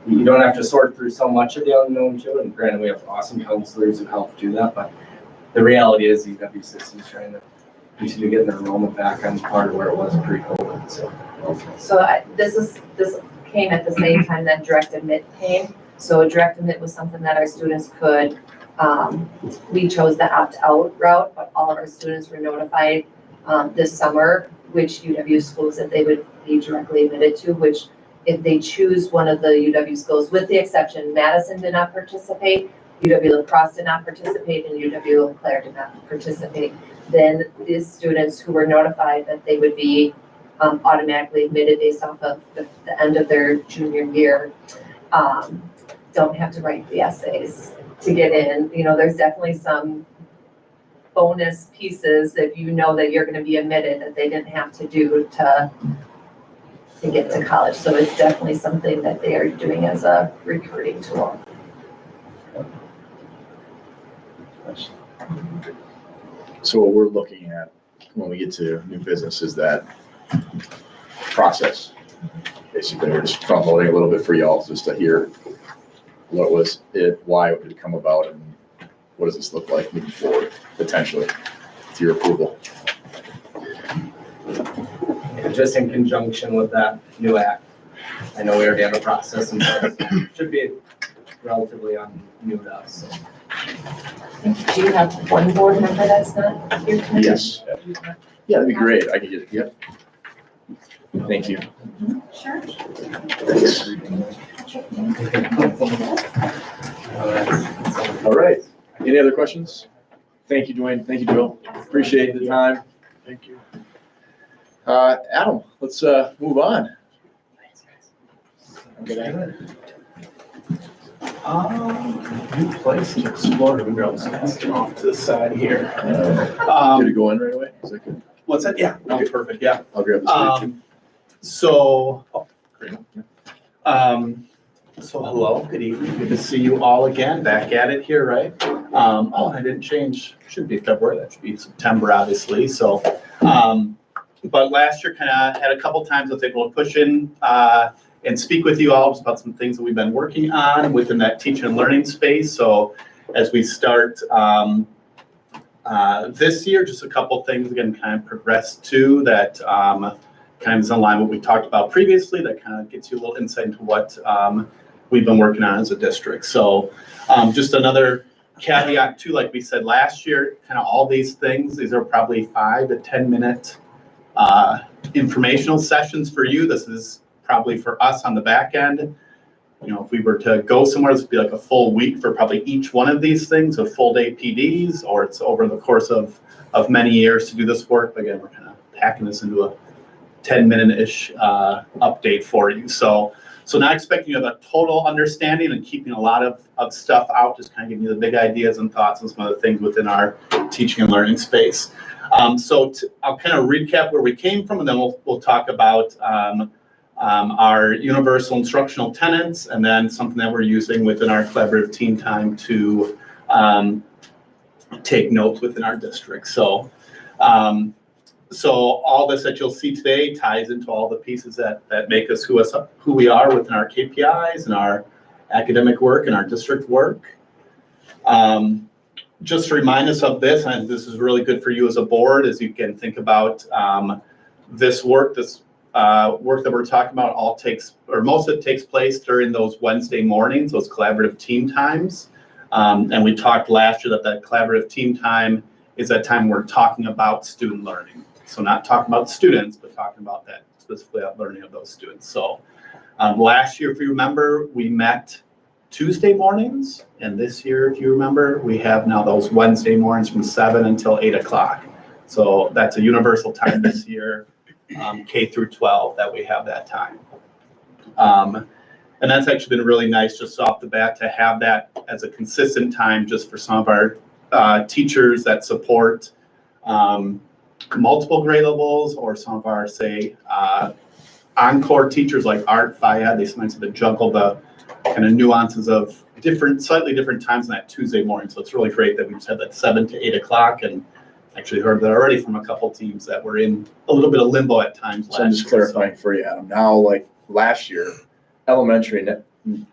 You don't have to sort through so much of the unknown too, and granted, we have awesome counselors who help do that, but the reality is the UW system is trying to continue getting their enrollment back on part of where it was pre-COVID, so. So this came at the same time that direct admit came. So direct admit was something that our students could, we chose the opt-out route, but all of our students were notified this summer which UW schools that they would be directly admitted to, which if they choose one of the UW schools, with the exception, Madison did not participate, UW La Crosse did not participate, and UW Eau Claire did not participate, then these students who were notified that they would be automatically admitted based off of the end of their junior year, don't have to write the essays to get in. You know, there's definitely some bonus pieces if you know that you're going to be admitted that they didn't have to do to get to college. So it's definitely something that they are doing as a recruiting tool. So what we're looking at when we get to new business is that process. Basically, we're just front loading a little bit for y'all just to hear what was it, why it would come about, and what does this look like moving forward, potentially, with your approval. And just in conjunction with that new act, I know we already have a process and should be relatively new to us. So. Do you have one board member that's not here tonight? Yes. Yeah, that'd be great. I could get, yep. Thank you. Sure. Thanks. All right. Any other questions? Thank you, Dwayne. Thank you, Joe. Appreciate the time. Thank you. Adam, let's move on. New place to explore. Maybe I'll just pass it off to the side here. Did it go in right away? Is that good? What's that? Yeah, no, perfect, yeah. I'll grab the screen. So, so hello, good evening, good to see you all again, back at it here, right? I didn't change, should be February, that should be September, obviously, so. But last year kind of had a couple times I was able to push in and speak with you all about some things that we've been working on within that teaching and learning space. So as we start this year, just a couple things again kind of progressed to that kind of is in line with what we talked about previously, that kind of gets you a little insight into what we've been working on as a district. So just another caveat too, like we said last year, kind of all these things, these are probably 5 to 10 minute informational sessions for you. This is probably for us on the back end. You know, if we were to go somewhere, this would be like a full week for probably each one of these things, a full day PDs, or it's over the course of many years to do this work. But again, we're kind of packing this into a 10-minute-ish update for you. So not expecting you to have a total understanding and keeping a lot of stuff out, just kind of giving you the big ideas and thoughts on some of the things within our teaching and learning space. I'll kind of recap where we came from, and then we'll talk about our universal instructional tenets, and then something that we're using within our collaborative team time to take notes within our district. So all this that you'll see today ties into all the pieces that make us who we are within our KPIs and our academic work and our district work. Just to remind us of this, and this is really good for you as a board, as you can think about this work that we're talking about most of it takes place during those Wednesday mornings, those collaborative team times. And we talked last year that collaborative team time is that time we're talking about student learning. So not talking about students, but talking about that specifically about learning of those students. So last year, if you remember, we met Tuesday mornings. And this year, if you remember, we have now those Wednesday mornings from 7 until 8 o'clock. So that's a universal time this year, K through 12, that we have that time. And that's actually been really nice just off the bat to have that as a consistent time just for some of our teachers that support multiple grade levels, or some of our, say, encore teachers like Art, Fayed. They sometimes have to juggle the kind of nuances of slightly different times on that Tuesday morning. So it's really great that we just had that 7 to 8 o'clock, and actually heard that already from a couple teams that were in a little bit of limbo at times. So I'm just clarifying for you, Adam. Now, like last year, elementary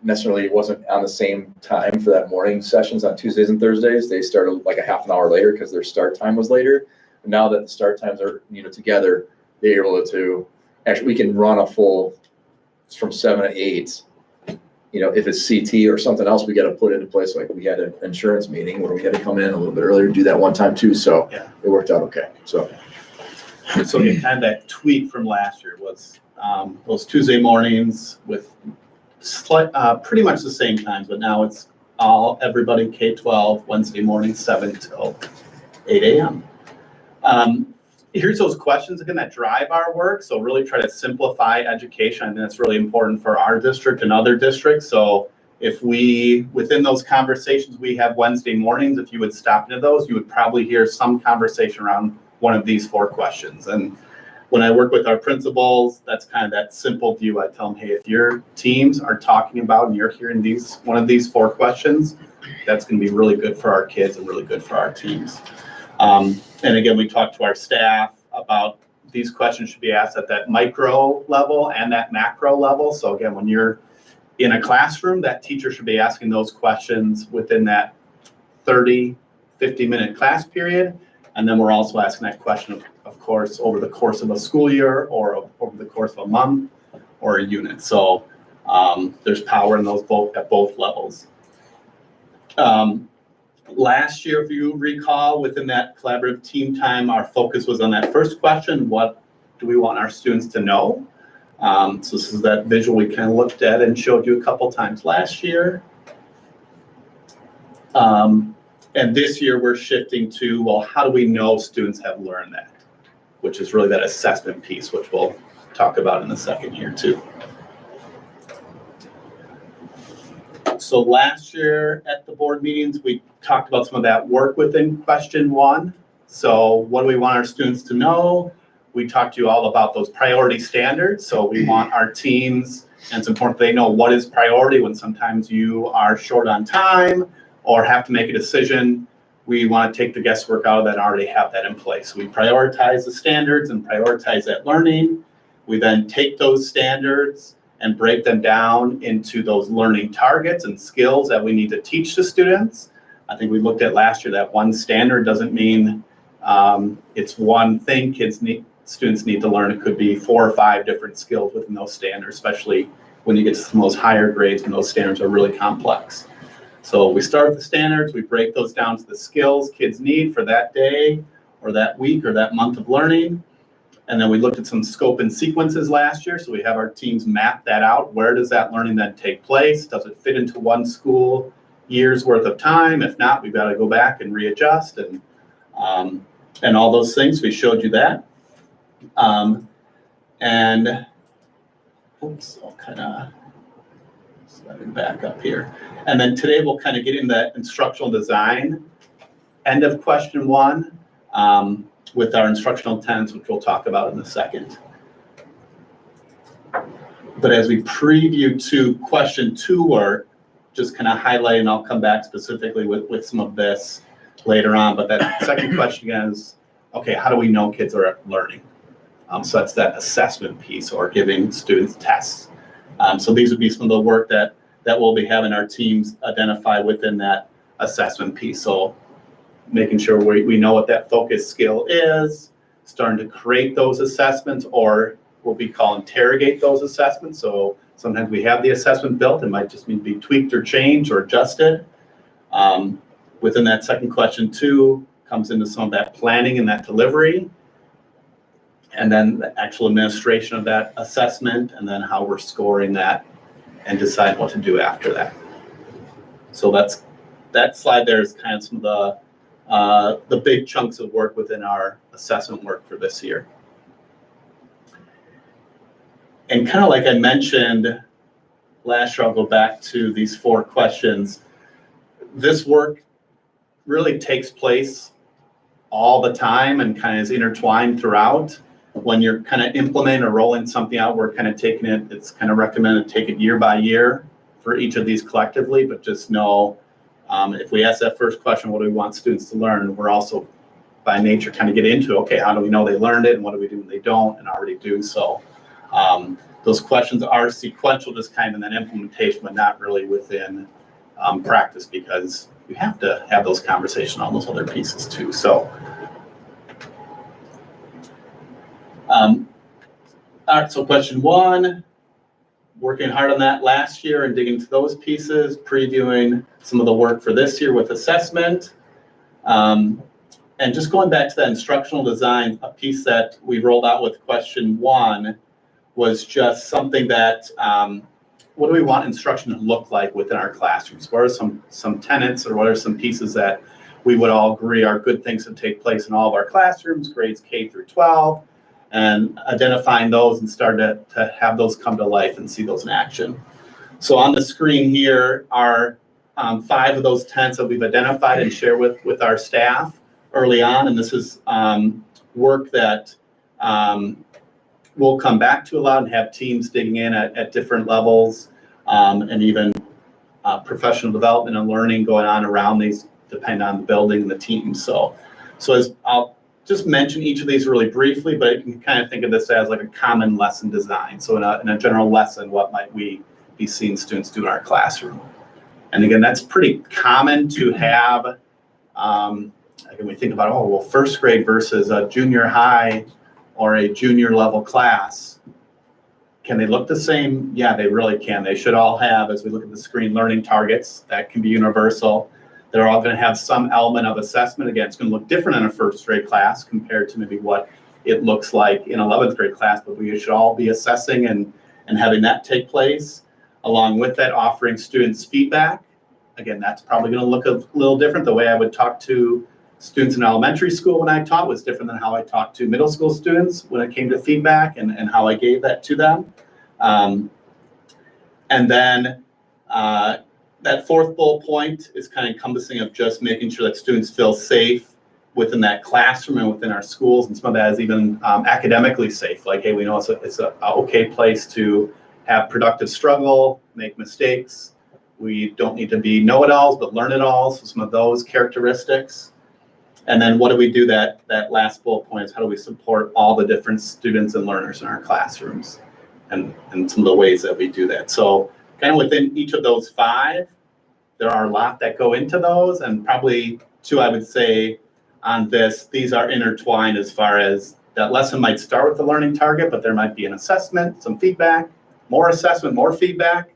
necessarily wasn't on the same time for that morning sessions on Tuesdays and Thursdays. They started like a half an hour later because their start time was later. And now that the start times are, together, they're able to actually, we can run a full from 7 to 8. If it's CT or something else, we got to put into place. Like we had an insurance meeting where we had to come in a little bit earlier, do that one time too. So yeah, it worked out okay. So yeah, kind of that tweak from last year was those Tuesday mornings with pretty much the same times, but now it's everybody K-12 Wednesday morning 7 till 8 a.m. Here's those questions again that drive our work. So really try to simplify education. I think that's really important for our district and other districts. So if within those conversations we have Wednesday mornings, if you would stop into those, you would probably hear some conversation around one of these 4 questions. And when I work with our principals, that's kind of that simple view. I tell them, hey, if your teams are talking about and you're hearing one of these 4 questions, that's going to be really good for our kids and really good for our teams. And again, we talk to our staff about these questions should be asked at that micro level and that macro level. So again, when you're in a classroom, that teacher should be asking those questions within that 30, 50-minute class period. And then we're also asking that question, of course, over the course of a school year or over the course of a month or a unit. So there's power in those at both levels. Last year, if you recall, within that collaborative team time, our focus was on that first question: what do we want our students to know? So this is that visual we kind of looked at and showed you a couple times last year. And this year we're shifting to, well, how do we know students have learned that? Which is really that assessment piece, which we'll talk about in the second year too. So last year at the board meetings, we talked about some of that work within question 1. So what do we want our students to know? We talked to you all about those priority standards. So we want our teams, and it's important they know what is priority when sometimes you are short on time or have to make a decision. We want to take the guesswork out of that and already have that in place. We prioritize the standards and prioritize that learning. We then take those standards and break them down into those learning targets and skills that we need to teach the students. I think we looked at last year that one standard doesn't mean it's one thing students need to learn. It could be 4 or 5 different skills within those standards, especially when you get to some of those higher grades and those standards are really complex. So we start with the standards, we break those down to the skills kids need for that day or that week or that month of learning. And then we looked at some scope and sequences last year. So we have our teams map that out. Where does that learning then take place? Does it fit into one school year's worth of time? If not, we've got to go back and readjust and all those things. We showed you that. And oops, I'll kind of slide it back up here. And then today we'll kind of get into that instructional design end of question 1. With our instructional tenets, which we'll talk about in a second. But as we preview to question 2 work, just kind of highlight, and I'll come back specifically with some of this later on, but that second question is, okay, how do we know kids are learning? So that's that assessment piece or giving students tests. So these would be some of the work that we'll be having our teams identify within that assessment piece. So making sure we know what that focus skill is, starting to create those assessments, or what we call interrogate those assessments. So sometimes we have the assessment built, it might just need to be tweaked or changed or adjusted. Within that second question 2 comes into some of that planning and that delivery, and then the actual administration of that assessment, and then how we're scoring that and decide what to do after that. So that slide there is kind of some of the big chunks of work within our assessment work for this year. And kind of like I mentioned last year, I'll go back to these 4 questions. This work really takes place all the time and kind of is intertwined throughout. When you're kind of implementing or rolling something out, we're kind of taking it, it's kind of recommended to take it year by year for each of these collectively, but just know if we ask that first question, what do we want students to learn? We're also by nature kind of get into, okay, how do we know they learned it and what do we do when they don't and already do so? Those questions are sequential, just kind of in that implementation, but not really within practice, because you have to have those conversations on those other pieces too. So, all right, so question 1, working hard on that last year and digging into those pieces, previewing some of the work for this year with assessment. And just going back to that instructional design, a piece that we rolled out with question 1 was just something that, what do we want instruction to look like within our classrooms? What are some tenets, or what are some pieces that we would all agree are good things that take place in all of our classrooms, grades K through 12, and identifying those and start to have those come to life and see those in action. So on the screen here are 5 of those tenets that we've identified and share with our staff early on, and this is work that we'll come back to a lot and have teams digging in at different levels, and even professional development and learning going on around these, depending on the building and the team. So as I'll just mention each of these really briefly, but you can kind of think of this as like a common lesson design. So in a general lesson, what might we be seeing students do in our classroom? And again, that's pretty common to have. Like when we think about, oh, well, first grade versus a junior high or a junior level class, can they look the same? Yeah, they really can. They should all have, as we look at the screen, learning targets. That can be universal. They're all going to have some element of assessment. Again, it's going to look different in a first grade class compared to maybe what it looks like in 11th grade class, but we should all be assessing and having that take place. Along with that, offering students feedback. Again, that's probably going to look a little different. The way I would talk to students in elementary school when I taught was different than how I talked to middle school students when it came to feedback and how I gave that to them. And then that 4th bullet point is kind of encompassing of just making sure that students feel safe within that classroom and within our schools, and some of that is even academically safe. Like, hey, we know it's a okay place to have productive struggle, make mistakes. We don't need to be know-it-alls, but learn-it-alls. So some of those characteristics. And then what do we do, that last bullet point is how do we support all the different students and learners in our classrooms, and some of the ways that we do that. So kind of within each of those 5, there are a lot that go into those, and probably 2, I would say on this, these are intertwined as far as that lesson might start with the learning target, but there might be an assessment, some feedback, more assessment, more feedback,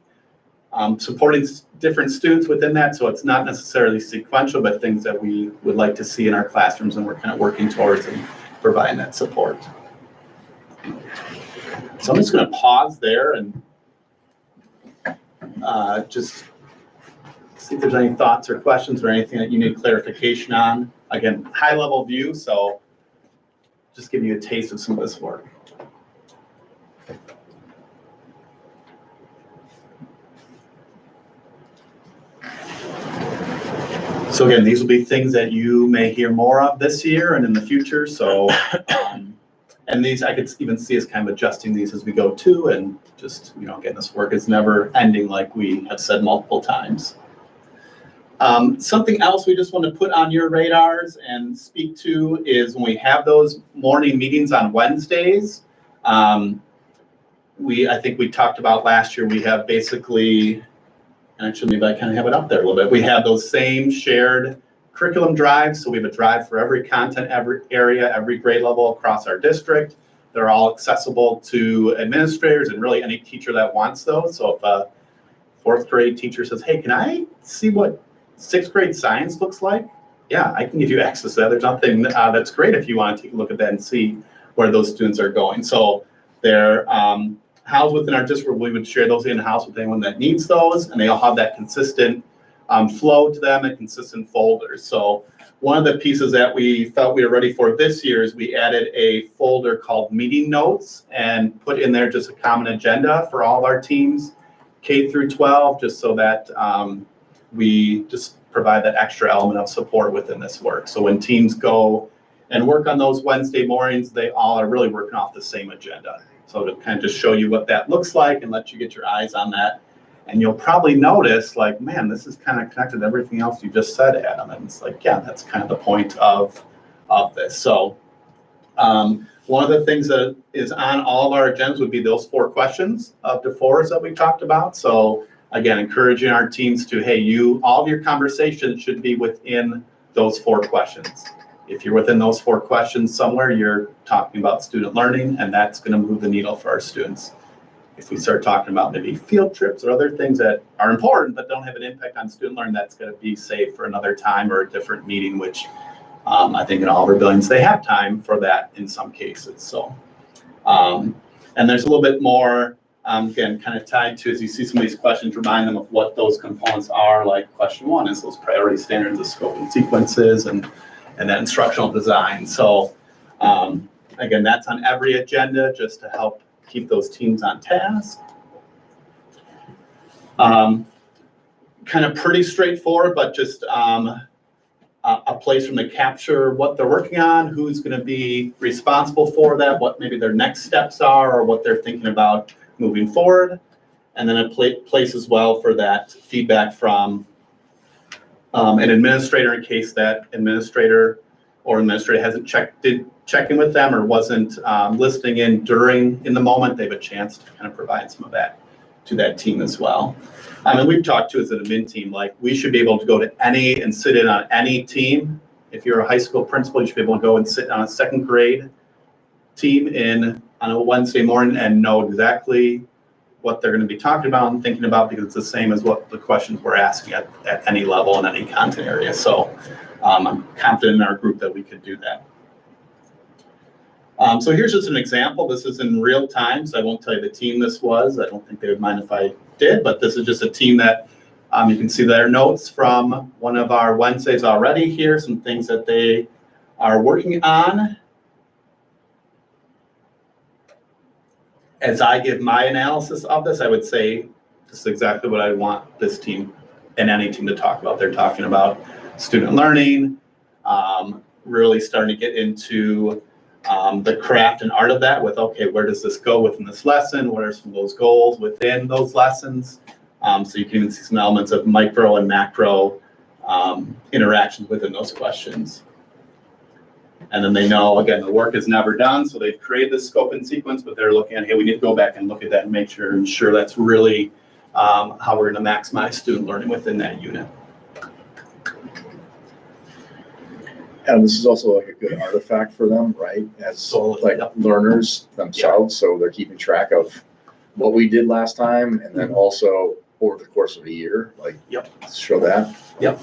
supporting different students within that. So it's not necessarily sequential, but things that we would like to see in our classrooms, and we're kind of working towards and providing that support. So I'm just going to pause there and just see if there's any thoughts or questions or anything that you need clarification on. Again, high level view, so just give you a taste of some of this work. So again, these will be things that you may hear more of this year and in the future. So, and these I could even see as kind of adjusting these as we go too, and just, again, this work is never ending, like we have said multiple times. Something else we just want to put on your radars and speak to is when we have those morning meetings on Wednesdays. I think we talked about last year, we have basically, actually, maybe I kind of have it up there a little bit. We have those same shared curriculum drives. So we have a drive for every content, every area, every grade level across our district. They're all accessible to administrators and really any teacher that wants those. So if a 4th grade teacher says, hey, can I see what 6th grade science looks like? Yeah, I can give you access to that. There's nothing that's great if you want to take a look at that and see where those students are going. So they're housed within our district. We would share those in-house with anyone that needs those, and they all have that consistent flow to them in consistent folders. So one of the pieces that we felt we were ready for this year is we added a folder called meeting notes and put in there just a common agenda for all of our teams, K through 12, just so that we just provide that extra element of support within this work. So when teams go and work on those Wednesday mornings, they all are really working off the same agenda. So to kind of just show you what that looks like and let you get your eyes on that. And you'll probably notice like, man, this is kind of connected to everything else you just said, Adam. And it's like, yeah, that's kind of the point of this. So one of the things that is on all of our agendas would be those 4 questions of DeForest that we talked about. So again, encouraging our teams to, hey, all of your conversations should be within those 4 questions. If you're within those 4 questions somewhere, you're talking about student learning, and that's going to move the needle for our students. If we start talking about maybe field trips or other things that are important but don't have an impact on student learning, that's going to be saved for another time or a different meeting, which I think in all of our buildings, they have time for that in some cases. So, and there's a little bit more, again, kind of tied to, as you see some of these questions, remind them of what those components are. Like question 1 is those priority standards of scope and sequences and that instructional design. So again, that's on every agenda just to help keep those teams on task. Kind of pretty straightforward, but just a place for them to capture what they're working on, who's going to be responsible for that, what maybe their next steps are, or what they're thinking about moving forward. And then a place as well for that feedback from an administrator in case that administrator hasn't checked in with them or wasn't listening in in the moment. They have a chance to kind of provide some of that to that team as well. And we've talked to as an admin team, like we should be able to go to any and sit in on any team. If you're a high school principal, you should be able to go and sit on a 2nd grade team on a Wednesday morning and know exactly what they're going to be talking about and thinking about, because it's the same as what the questions we're asking at any level in any content area. So I'm confident in our group that we could do that. So here's just an example. This is in real time, so I won't tell you the team this was. I don't think they would mind if I did, but this is just a team that you can see their notes from one of our Wednesdays already here, some things that they are working on. As I give my analysis of this, I would say this is exactly what I want this team and any team to talk about. They're talking about student learning, really starting to get into the craft and art of that with, okay, where does this go within this lesson? What are some of those goals within those lessons? So you can even see some elements of micro and macro interactions within those questions. And then they know, again, the work is never done, so they've created this scope and sequence, but they're looking at, hey, we need to go back and look at that and make sure that's really how we're going to maximize student learning within that unit. And this is also like a good artifact for them, right? As like learners themselves, so they're keeping track of what we did last time, and then also over the course of a year, like show that. Yep.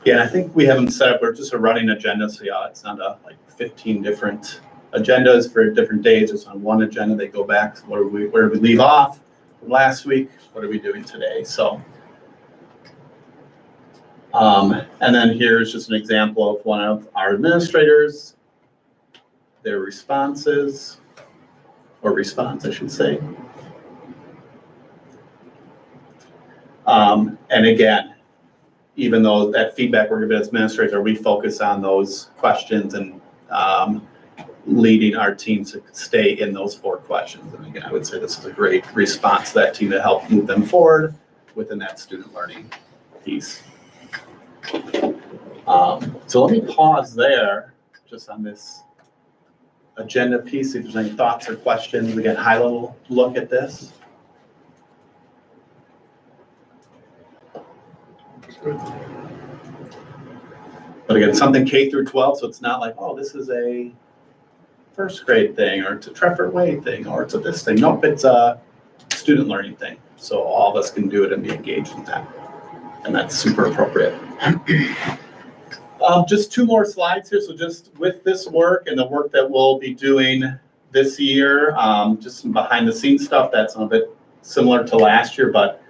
Yeah, and I think we have them set up. We're just a running agenda, so yeah, it's not like 15 different agendas for different days. It's on one agenda. They go back. So where did we leave off from last week? What are we doing today? So. And then here's just an example of one of our administrators, their responses, or response, I should say. And again, even though that feedback we're giving as administrators, we focus on those questions and leading our teams to stay in those 4 questions. And again, I would say this is a great response to that team to help move them forward within that student learning piece. So let me pause there just on this agenda piece, see if there's any thoughts or questions. Again, high level look at this. But again, something K through 12, so it's not like, oh, this is a 1st grade thing, or it's a Treffert Way thing, or it's a this thing. Nope, it's a student learning thing. So all of us can do it and be engaged in that. And that's super appropriate. Just 2 more slides here. So just with this work and the work that we'll be doing this year, just some behind the scenes stuff that's a bit similar to last year, but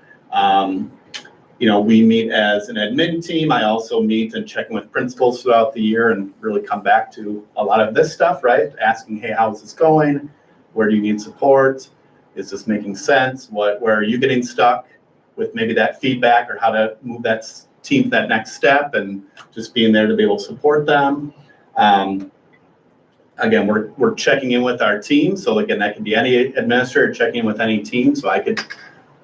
we meet as an admin team. I also meet and check in with principals throughout the year and really come back to a lot of this stuff, right? Asking, hey, how's this going? Where do you need support? Is this making sense? Where are you getting stuck with maybe that feedback, or how to move that team to that next step, and just being there to be able to support them. Again, we're checking in with our team. So again, that can be any administrator checking in with any team. So I could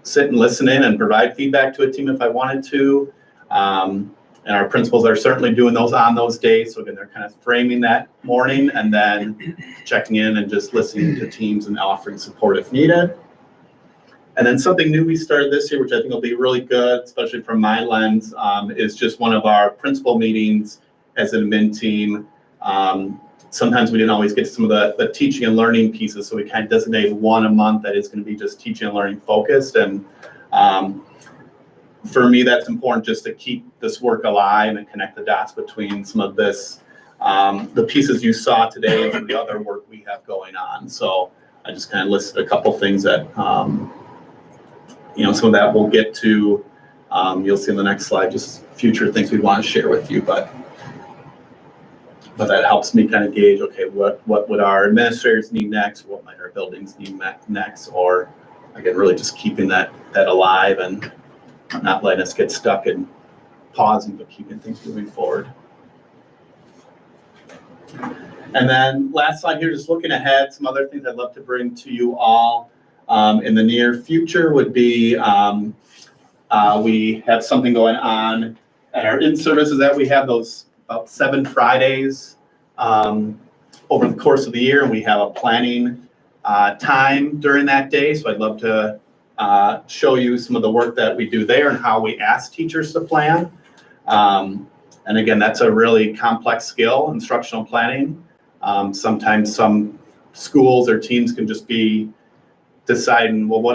sit and listen in and provide feedback to a team if I wanted to. And our principals are certainly doing those on those days. So again, they're kind of framing that morning and then checking in and just listening to teams and offering support if needed. And then something new we started this year, which I think will be really good, especially from my lens, is just one of our principal meetings as an admin team. Sometimes we didn't always get to some of the teaching and learning pieces, so we kind of designated one a month that is going to be just teaching and learning focused. And for me, that's important just to keep this work alive and connect the dots between some of this, the pieces you saw today and some of the other work we have going on. So I just kind of listed a couple things that, some of that we'll get to. You'll see in the next slide, just future things we want to share with you, but that helps me kind of gauge, okay, what would our administrators need next? What might our buildings need next? Or again, really just keeping that alive and not letting us get stuck and pausing, but keeping things moving forward. And then last slide here, just looking ahead, some other things I'd love to bring to you all in the near future would be, we have something going on at our in-services that we have those about 7 Fridays over the course of the year, and we have a planning time during that day. So I'd love to show you some of the work that we do there and how we ask teachers to plan. And again, that's a really complex skill, instructional planning. Sometimes some schools or teams can just be deciding, well, how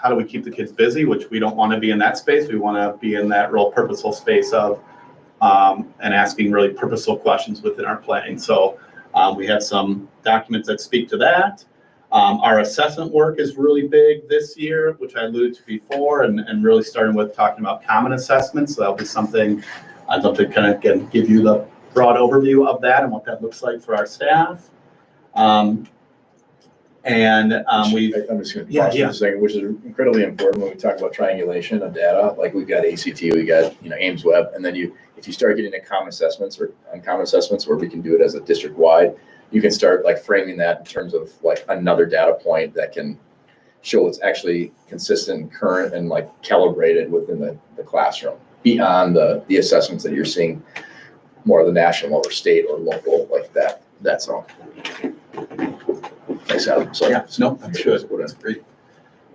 do we keep the kids busy, which we don't want to be in that space. We want to be in that real purposeful space of and asking really purposeful questions within our planning. So we have some documents that speak to that. Our assessment work is really big this year, which I alluded to before, and really starting with talking about common assessments. So that'll be something I'd love to kind of give you the broad overview of that and what that looks like for our staff. I'm just going to pause for a second, which is incredibly important when we talk about triangulation of data. Like we've got ACT, we got Ames Web, and then if you start getting to common assessments or uncommon assessments, where we can do it as a district wide, you can start like framing that in terms of like another data point that can show what's actually consistent, current, and like calibrated within the classroom beyond the assessments that you're seeing more of the national or state or local like that. That's all. Thanks, Adam. So yeah, no, I'm sure that's great.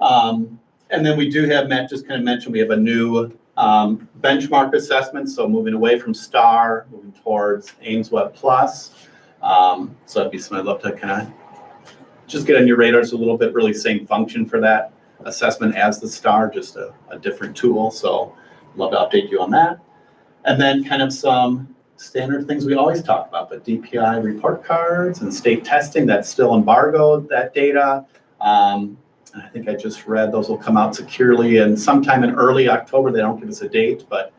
And then we do have, Matt just kind of mentioned, we have a new benchmark assessment. So moving away from STAR, moving towards Ames Web Plus. So that'd be something I'd love to kind of just get on your radars a little bit, really same function for that assessment as the STAR, just a different tool. So love to update you on that. And then kind of some standard things we always talk about, but DPI report cards and state testing, that's still embargoed, that data. I think I just read those will come out securely and sometime in early October. They don't give us a date, but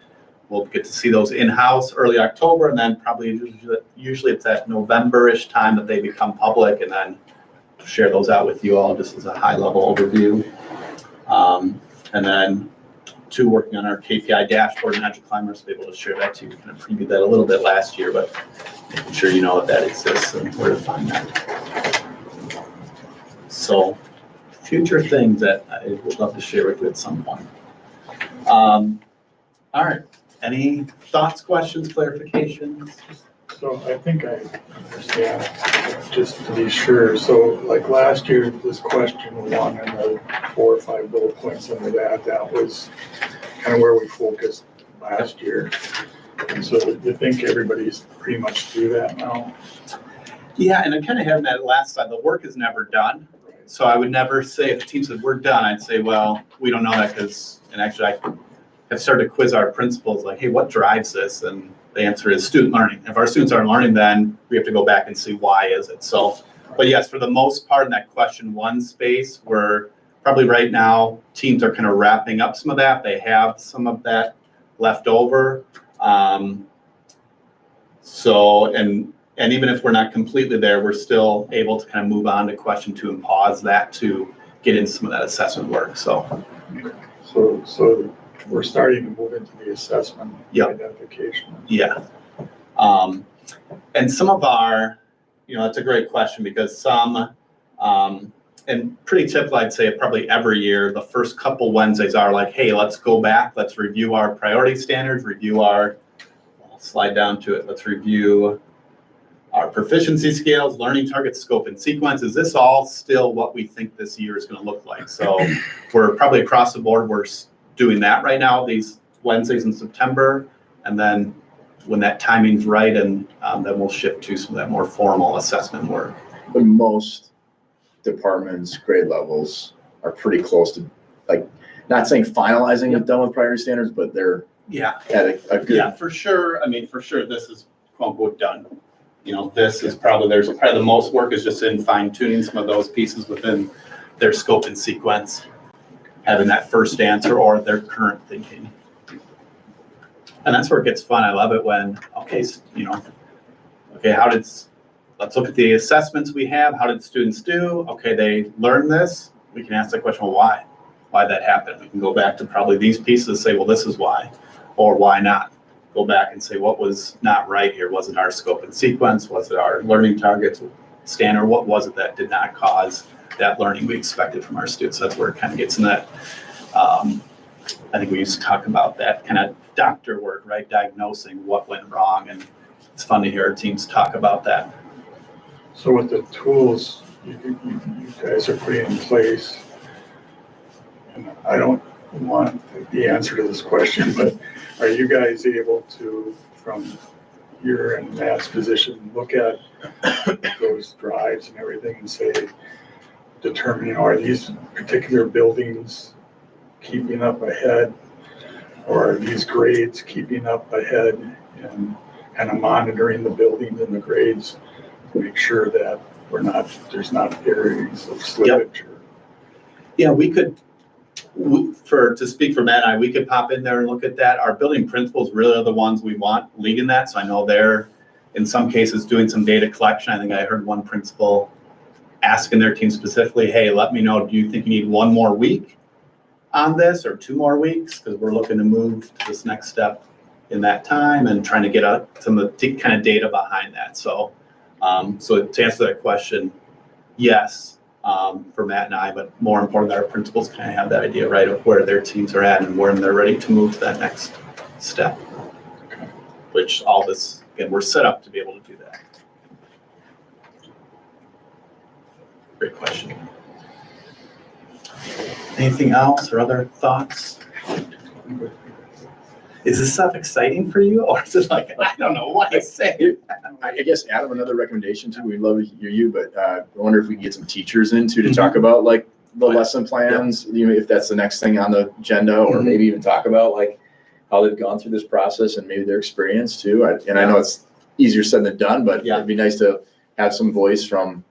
we'll get to see those in-house early October, and then probably usually it's that November-ish time that they become public, and then share those out with you all just as a high-level overview. And then working on our KPI dashboard and Agile Climbers, to be able to share that too. We kind of previewed that a little bit last year, but making sure you know that exists and where to find that. So future things that I would love to share with you at some point. All right, any thoughts, questions, clarifications? So I think I understand, just to be sure. So like last year, this question 1 and the 4 or 5 bullet points under that was kind of where we focused last year. And so you think everybody's pretty much through that now? Yeah, and I kind of have that last slide. The work is never done. So I would never say, if the team said we're done, I'd say, well, we don't know that because, and actually I have started to quiz our principals like, hey, what drives this? And the answer is student learning. If our students aren't learning, then we have to go back and see why is it. So, but yes, for the most part in that question 1 space, we're probably right now, teams are kind of wrapping up some of that. They have some of that left over. So, and even if we're not completely there, we're still able to kind of move on to question 2 and pause that to get into some of that assessment work, so. So we're starting to move into the assessment Yep. identification. Yeah. And some of our, that's a great question because some, and pretty typical, I'd say probably every year, the first couple Wednesdays are like, hey, let's go back, let's review our priority standards, I'll slide down to it, let's review our proficiency scales, learning targets, scope and sequence. Is this all still what we think this year is going to look like? So we're probably across the board, we're doing that right now, these Wednesdays in September. And then when that timing's right, and then we'll shift to some of that more formal assessment work. But most departments, grade levels are pretty close to, like, not saying finalizing it done with priority standards, but they're at a good. Yeah, for sure. I mean, for sure, this is quote unquote done. This is probably, there's probably the most work is just in fine tuning some of those pieces within their scope and sequence, having that first answer or their current thinking. And that's where it gets fun. I love it when, okay, let's look at the assessments we have. How did students do? Okay, they learned this. We can ask the question, well, why? Why that happened? We can go back to probably these pieces and say, well, this is why, or why not? Go back and say, what was not right here? Was it our scope and sequence? Was it our learning targets standard? What was it that did not cause that learning we expected from our students? That's where it kind of gets in that. I think we used to talk about that kind of doctor work, right? Diagnosing what went wrong. And it's fun to hear our teams talk about that. So with the tools you guys are putting in place, and I don't want the answer to this question, but are you guys able to, from your and Matt's position, look at those drives and everything and say, determine, are these particular buildings keeping up ahead, or are these grades keeping up ahead, and kind of monitoring the buildings and the grades to make sure that there's not areas of slippage? Yep. Yeah, we could, to speak for Matt and I, we could pop in there and look at that. Our building principals really are the ones we want leading that. So I know they're, in some cases, doing some data collection. I think I heard one principal asking their team specifically, hey, let me know, do you think you need 1 more week on this or 2 more weeks? Because we're looking to move to this next step in that time and trying to get some of the kind of data behind that. So, so to answer that question, yes, for Matt and I, but more importantly, our principals kind of have that idea, right, of where their teams are at and when they're ready to move to that next step. Okay. Which all this, again, we're set up to be able to do that. Great question. Anything else or other thoughts? Is this stuff exciting for you, or is it like, I don't know what to say? I guess, Adam, another recommendation too, we'd love to hear you, but I wonder if we can get some teachers in too to talk about like the lesson plans, if that's the next thing on the agenda, or maybe even talk about like how they've gone through this process and maybe their experience too. I know it's easier said than done, but it'd be nice to have some voice from,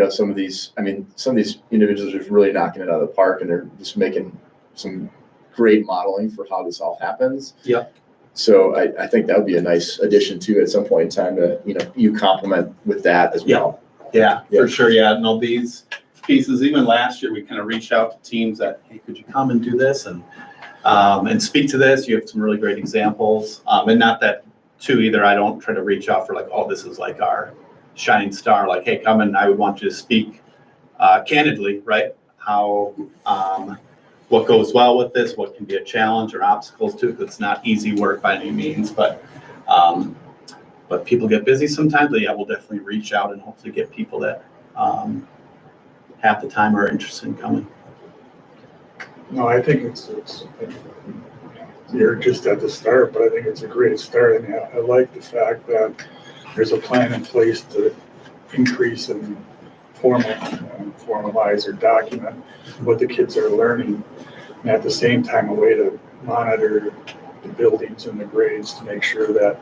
some of these individuals are really knocking it out of the park, and they're just making some great modeling for how this all happens. Yeah. So I think that would be a nice addition too at some point in time to, you complement with that as well. Yeah, for sure. Yeah, no, these pieces, even last year, we kind of reached out to teams that, hey, could you come and do this and speak to this? You have some really great examples. And not that too either, I don't try to reach out for like, oh, this is like our shining star, like, hey, come and I would want you to speak candidly, right? How, what goes well with this, what can be a challenge or obstacles to it. It's not easy work by any means, but people get busy sometimes. But yeah, we'll definitely reach out and hopefully get people that half the time are interested in coming. No, I think it's you're just at the start, but I think it's a great start. And I like the fact that there's a plan in place to increase and formalize or document what the kids are learning, and at the same time a way to monitor the buildings and the grades to make sure that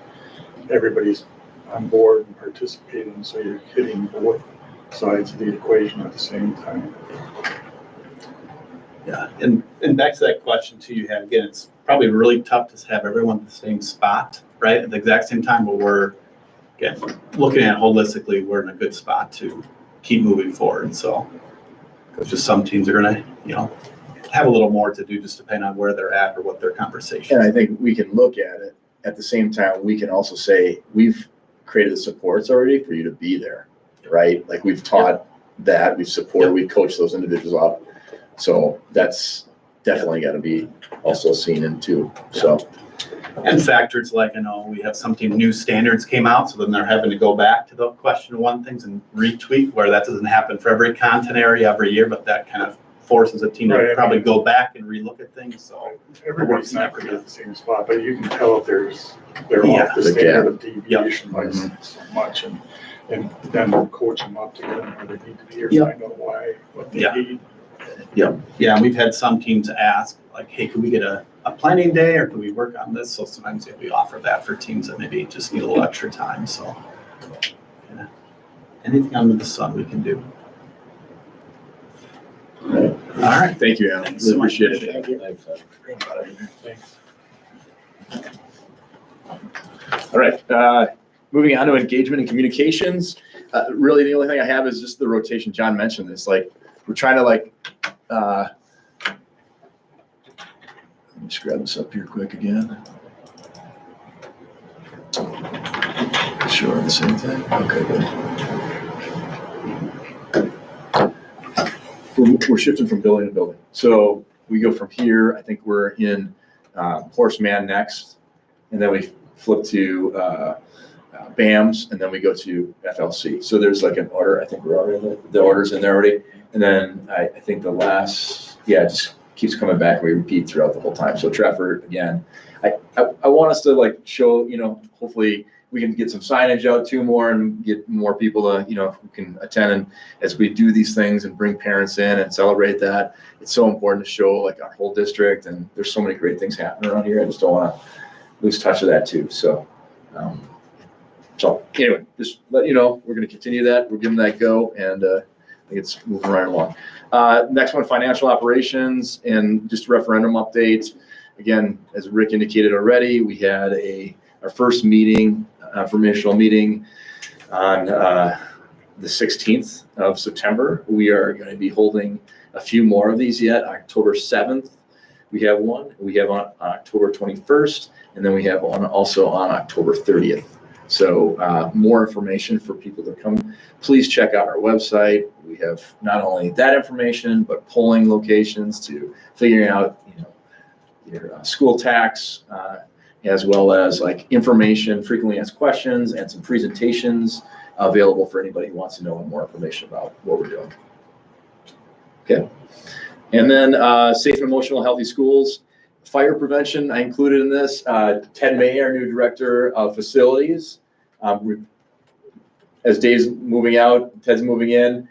everybody's on board and participating, so you're hitting both sides of the equation at the same time. Yeah, and back to that question too you had, again, it's probably really tough to have everyone in the same spot, right, at the exact same time, but we're, again, looking at it holistically, we're in a good spot to keep moving forward, so. Because just some teams are gonna, have a little more to do just depending on where they're at or what their conversation. And I think we can look at it, at the same time, we can also say, we've created the supports already for you to be there, right? Like we've taught that, we've supported, we've coached those individuals up. So that's definitely got to be also seen in too, so. And factors like, I know we have something, new standards came out, so then they're having to go back to the question one things and retweak, where that doesn't happen for every content area every year, but that kind of forces a team to probably go back and relook at things, so. Everybody's not gonna be at the same spot, but you can tell if they're Yeah. off the standard of deviation by so much, and then coach them up to get them where they need to be, or find out why, what they need. Yeah, and we've had some teams ask, like, hey, could we get a planning day, or could we work on this? So sometimes we offer that for teams that maybe just need a little extra time, so. Yeah. Anything under the sun we can do. All right, thank you, Alan. Thanks so much. Appreciate it. Thanks, Ed. Thanks. All right, moving on to engagement and communications. Really, the only thing I have is just the rotation. John mentioned this, like, we're trying to let me just grab this up here quick again. Sure, the same thing. Okay, good. We're shifting from building to building. So we go from here, I think we're in Horseman next, and then we flip to BAMS, and then we go to FLC. So there's like an order, I think we're already, the order's in there already. And then I think the last, it just keeps coming back. We repeat throughout the whole time. So Trefford, again, I want us to like show, hopefully we can get some signage out too more and get more people to, who can attend. And as we do these things and bring parents in and celebrate that, it's so important to show like our whole district. And there's so many great things happening around here. I just don't want to lose touch of that too. So, anyway, just let you know, we're going to continue that. We're giving that go, and I think it's moving right along. Next one, financial operations and just referendum update. Again, as Rick indicated already, we had our first meeting, informational meeting on the 16th of September. We are going to be holding a few more of these yet. October 7th, we have one. We have on October 21st, and then we have one also on October 30th. So more information for people to come. Please check out our website. We have not only that information, but polling locations to figuring out, your school tax, as well as like information, frequently asked questions, and some presentations available for anybody who wants to know more information about what we're doing. Okay. And then safe and emotional healthy schools. Fire prevention, I included in this. Ted May, our new director of facilities. As Dave's moving out, Ted's moving in.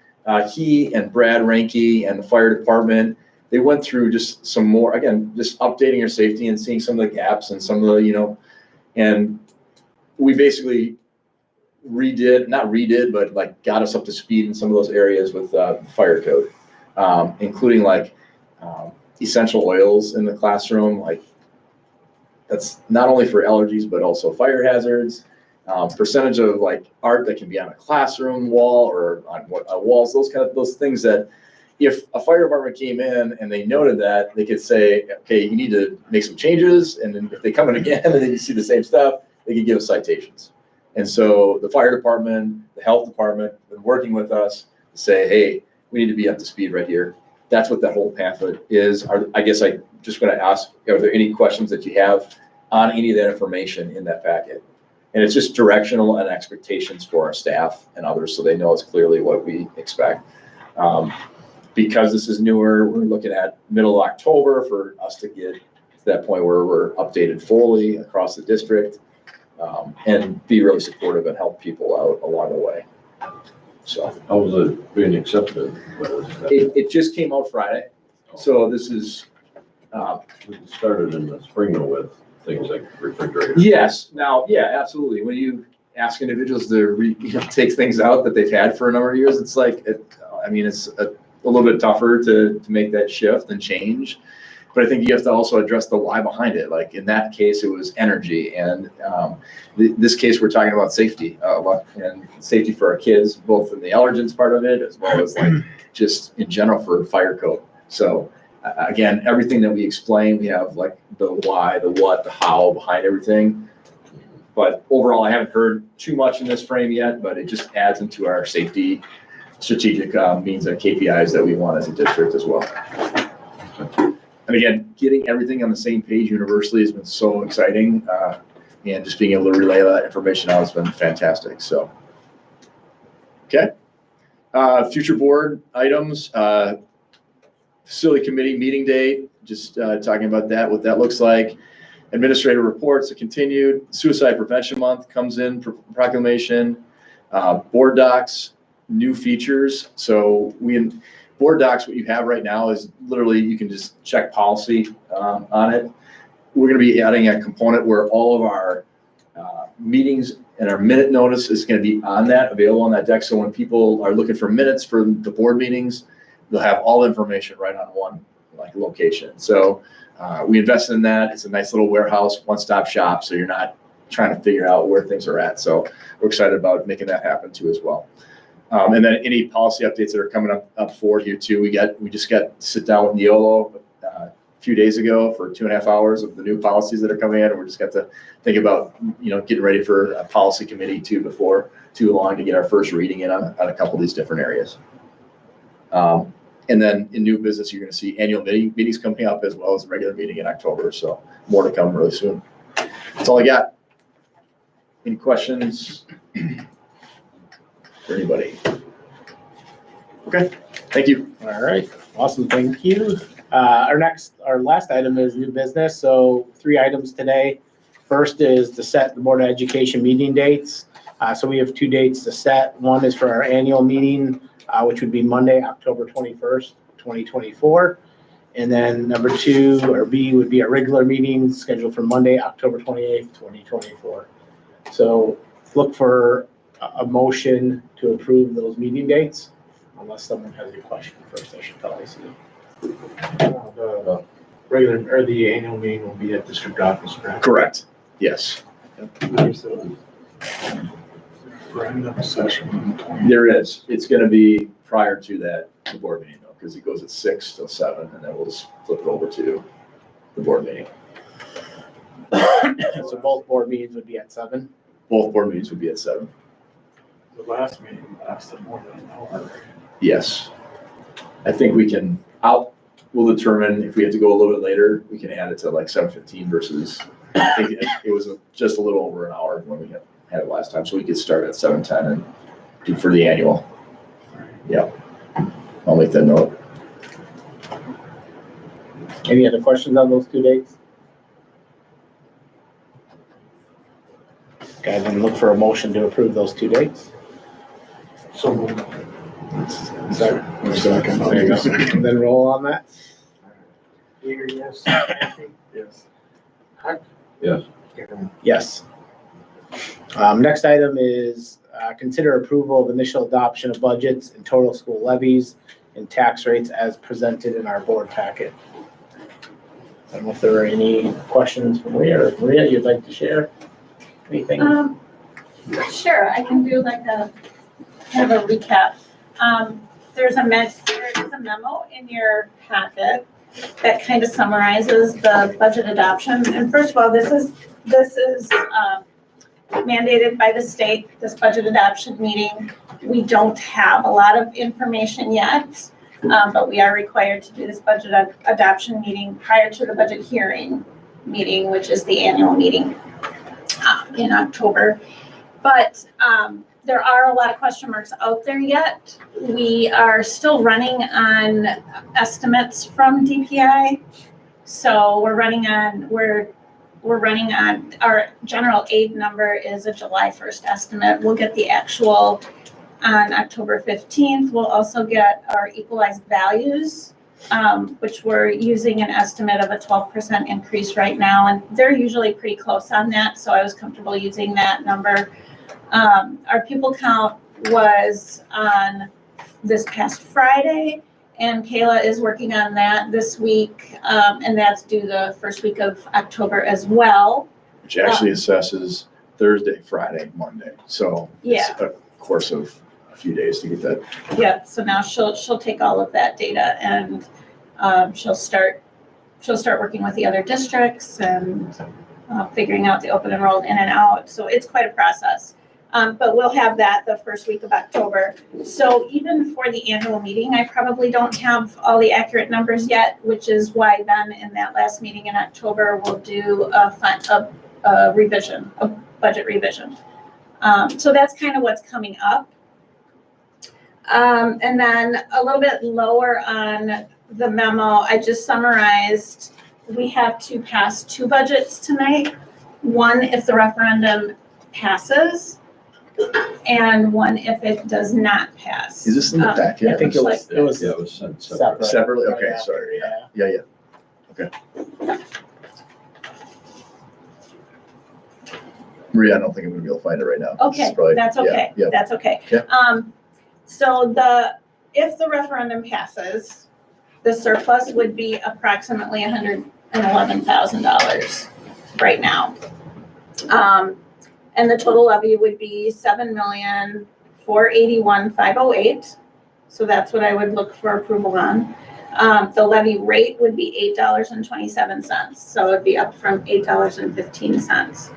He and Brad Ranke and the fire department, they went through just some more, again, just updating your safety and seeing some of the gaps and some of the, and we basically not redid, but like got us up to speed in some of those areas with fire code, including like essential oils in the classroom. Like that's not only for allergies, but also fire hazards. Percentage of like art that can be on a classroom wall or on walls, those things that if a fire department came in and they noted that, they could say, okay, you need to make some changes. And then if they come in again and then you see the same stuff, they could give us citations. And so the fire department, the health department, been working with us to say, hey, we need to be up to speed right here. That's what that whole pamphlet is. I guess I just want to ask, are there any questions that you have on any of that information in that packet? And it's just directional and expectations for our staff and others, so they know it's clearly what we expect. Because this is newer, we're looking at middle of October for us to get to that point where we're updated fully across the district, and be really supportive and help people out along the way. So how was it being accepted? It just came out Friday, so this is. We started in the spring though with things like refrigerators. Yes. Now, yeah, absolutely. When you ask individuals to take things out that they've had for a number of years, it's like, it's a little bit tougher to make that shift and change. But I think you have to also address the why behind it. Like in that case, it was energy, and this case, we're talking about safety and safety for our kids, both in the allergens part of it as well as like just in general for fire code. So again, everything that we explain, we have like the why, the what, the how behind everything. But overall, I haven't heard too much in this frame yet, but it just adds into our safety strategic means and KPIs that we want as a district as well. And again, getting everything on the same page universally has been so exciting, and just being able to relay that information out has been fantastic. So, okay. Future board items, facility committee meeting date, just talking about that, what that looks like. Administrative reports are continued. Suicide Prevention Month comes in, proclamation. Board docs, new features. So board docs, what you have right now is literally you can just check policy on it. We're going to be adding a component where all of our meetings and our minute notice is going to be on that, available on that deck. So when people are looking for minutes for the board meetings, they'll have all the information right on one location. So we invested in that. It's a nice little warehouse, one-stop shop. So you're not trying to figure out where things are at. So we're excited about making that happen too as well. And then any policy updates that are coming up forward here too. We just got to sit down with Neolo a few days ago for 2.5 hours of the new policies that are coming in. And we just got to think about, getting ready for a policy committee too before too long to get our first reading in on a couple of these different areas. And then in new business, you're going to see annual meetings coming up as well as a regular meeting in October. So more to come really soon. That's all I got. Any questions for anybody? Okay, thank you. All right, awesome, thank you. Our last item is new business. So 3 items today. First is to set the Board of Education meeting dates. So we have 2 dates to set. One is for our annual meeting, which would be Monday, October 21st, 2024. And then number 2 or B would be a regular meeting scheduled for Monday, October 28th, 2024. So look for a motion to approve those meeting dates, unless someone has a question first, I should probably see. The regular, or the annual meeting will be at district office, correct? Correct, yes. Random session on the 20th. There is. It's going to be prior to that, the board meeting though, because it goes at 6 till 7, and then we'll just flip it over to the board meeting. So both board meetings would be at 7? Both board meetings would be at 7. The last meeting lasted more than an hour. Yes. I think we'll determine if we have to go a little bit later, we can add it to like 7:15 versus, I think it was just a little over an hour when we had it last time. So we could start at 7:10 and do for the annual. Yeah. I'll make that note. Any other questions on those 2 dates? Okay, then look for a motion to approve those 2 dates. So moved. Second. There you go. Then roll on that. Yeager, yes. Kathy? Yes. Huck? Yes. Karen? Yes. Next item is consider approval of initial adoption of budgets and total school levies and tax rates as presented in our board packet. I don't know if there are any questions from Maria, or Maria, you'd like to share anything? Sure, I can do like a kind of a recap. There is a memo in your packet that kind of summarizes the budget adoption. And first of all, this is mandated by the state, this budget adoption meeting. We don't have a lot of information yet, but we are required to do this budget adoption meeting prior to the budget hearing meeting, which is the annual meeting in October. But there are a lot of question marks out there yet. We are still running on estimates from DPI. So we're running on our general aid number is a July 1st estimate. We'll get the actual on October 15th. We'll also get our equalized values, which we're using an estimate of a 12% increase right now. And they're usually pretty close on that. So I was comfortable using that number. Our pupil count was on this past Friday, and Kayla is working on that this week, and that's due the first week of October as well. Which actually assesses Thursday, Friday, Monday. So it's a course of a few days to get that. Yeah, so now she'll take all of that data and she'll start working with the other districts and figuring out the open enrolled in and out. So it's quite a process. But we'll have that the first week of October. So even for the annual meeting, I probably don't have all the accurate numbers yet, which is why then in that last meeting in October, we'll do a revision, a budget revision. So that's kind of what's coming up. And then a little bit lower on the memo, I just summarized, we have to pass 2 budgets tonight. One if the referendum passes, and one if it does not pass. Is this in the packet? I think it was Yeah, it was sent separate. Separately? Right Okay, after, sorry. yeah. Yeah. Okay. Maria, I don't think I'm gonna be able to find it right now. This Okay, is probably- that's okay, Yeah, that's okay. Yeah. So if the referendum passes, the surplus would be approximately $111,000 right now. And the total levy would be $7,481,508. So that's what I would look for approval on. The levy rate would be $8.27, so it'd be up from $8.15.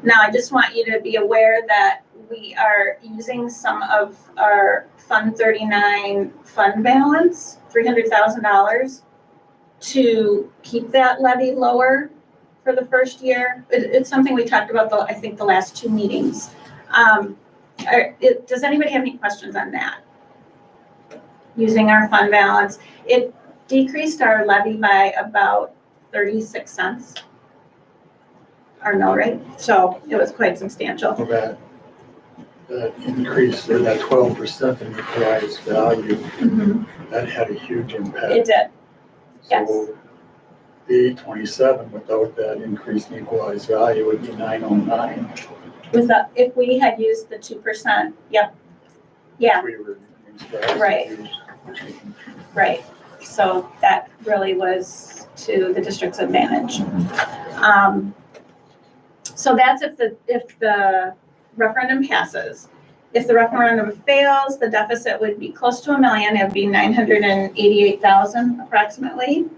Now, I just want you to be aware that we are using some of our Fund 39 fund balance, $300,000, to keep that levy lower for the first year. It's something we talked about, I think, the last 2 meetings. Does anybody have any questions on that? Using our fund balance, it decreased our levy by about 36 cents, our mill rate, so it was quite substantial. That increase, or that 12% in equalized value, that had a huge impact. It did, yes. So the 827 without that increase in equalized value would be 909. If we had used the 2%, yep, yeah, If we were used that. Right. right. So that really was to the district's advantage. So that's if the referendum passes. If the referendum fails, the deficit would be close to $1 million. It would be $988,000 approximately.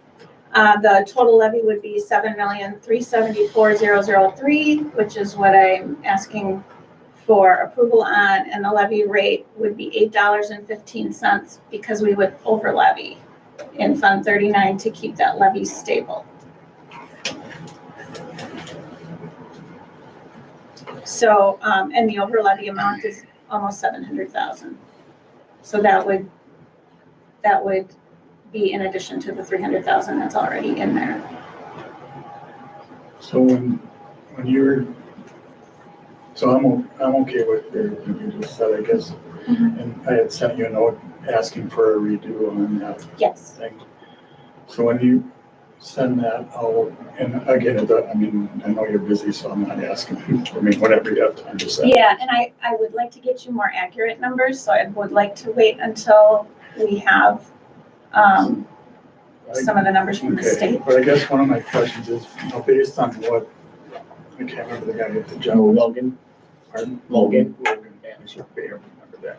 The total levy would be $7,374,003, which is what I'm asking for approval on, and the levy rate would be $8.15 because we would over levy in Fund 39 to keep that levy stable. So, and the over levy amount is almost $700,000. So that would be in addition to the $300,000 that's already in there. So when you're, so I'm okay with everything you just said, I guess. And I had sent you a note asking for a redo on that Yes. thing. So when you send that out, and again, I mean, I know you're busy, so I'm not asking. I mean, whatever you have time to say. Yeah, and I would like to get you more accurate numbers, so I would like to wait until we have some of the numbers from the state. But I guess one of my questions is, based on what, I can't remember the guy at the job. Logan. Pardon? Logan. Logan, I should be able to remember that.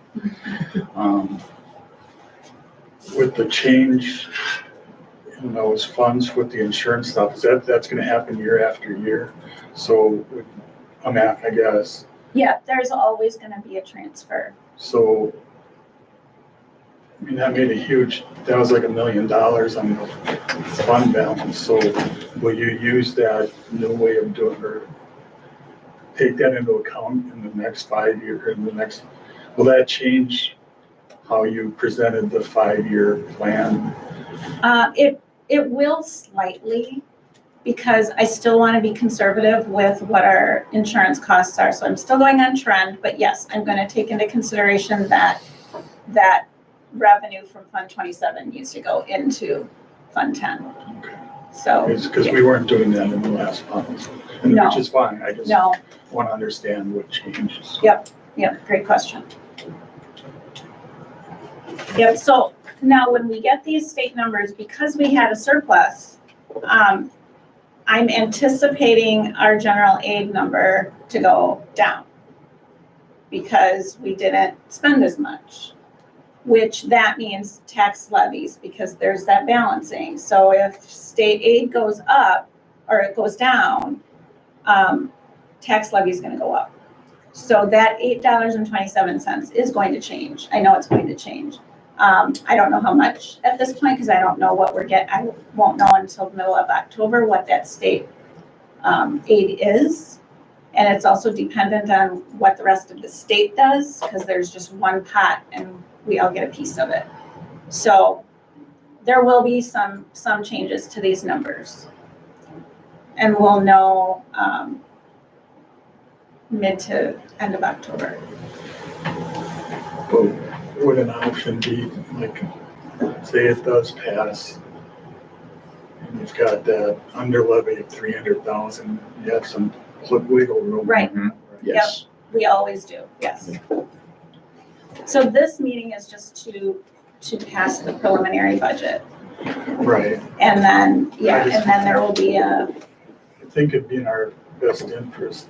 With the change in those funds with the insurance stuff, that's gonna happen year after year? So, I guess, Yeah, there's always gonna be a transfer. so, I mean, that made that was like $1 million on the fund balance, so will you use that new way of doing, or take that into account in the next 5 years, or in the next, will that change how you presented the 5-year plan? It will slightly, because I still want to be conservative with what our insurance costs are. So I'm still going on trend, but yes, I'm going to take into consideration that revenue from Fund 27 needs to go into Fund 10. Okay. So. Because we weren't doing that in the last month, and No. which is fine, I just No, want to understand what changes. yep, great question. Yep, so Now, when we get these state numbers, because we had a surplus, I'm anticipating our general aid number to go down because we didn't spend as much, which that means tax levies because there's that balancing. So if state aid goes up or it goes down, tax levy is gonna go up. So that $8.27 is going to change. I know it's going to change. I don't know how much at this point because I don't know what we're getting. I won't know until the middle of October what that state aid is. And it's also dependent on what the rest of the state does because there's just one pot and we all get a piece of it. So there will be some changes to these numbers. And we'll know mid to end of October. Would an option be, like, say it does pass, and you've got that under levy of 300,000, you have some wiggle room. Right. Yes. We always do, yes. So this meeting is just to pass the preliminary budget. Right. And then, and then there will be a, I think it'd be in our best interest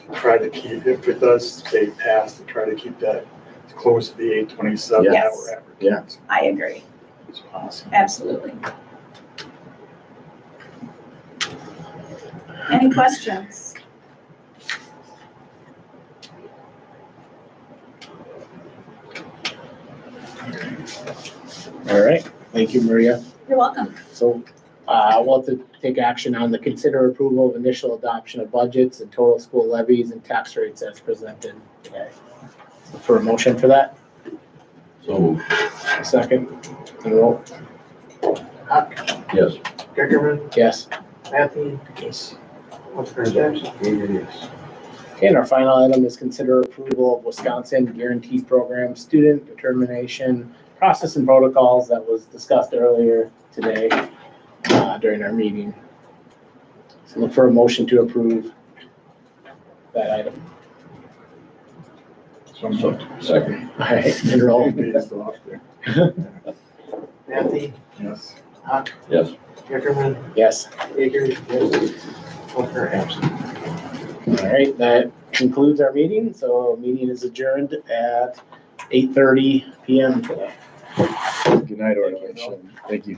to try to keep, if it does stay passed, to try to keep that close to the 827 that Yes. we're at. Yeah. I agree, It's possible. absolutely. Any questions? All right, thank you, Maria. You're welcome. So we'll have to take action on the consider approval of initial adoption of budgets and total school levies and tax rates as presented today. For a motion for that, So, a second, and roll. yes. Geckerman, Yes. Matthew, Yes. Oscar Jackson, yes. Okay, and our final item is consider approval of Wisconsin Guarantee Program student determination process and protocols that was discussed earlier today during our meeting. So look for a motion to approve that item. So, Second. All right, and roll. Based off there. Matthew, Yes. Huck, Yes. Geckerman, Yes. Baker, yes. Oscar absent. All right, that concludes our meeting. So meeting is adjourned at 8:30 PM today. Good night, Oriole. Thank you.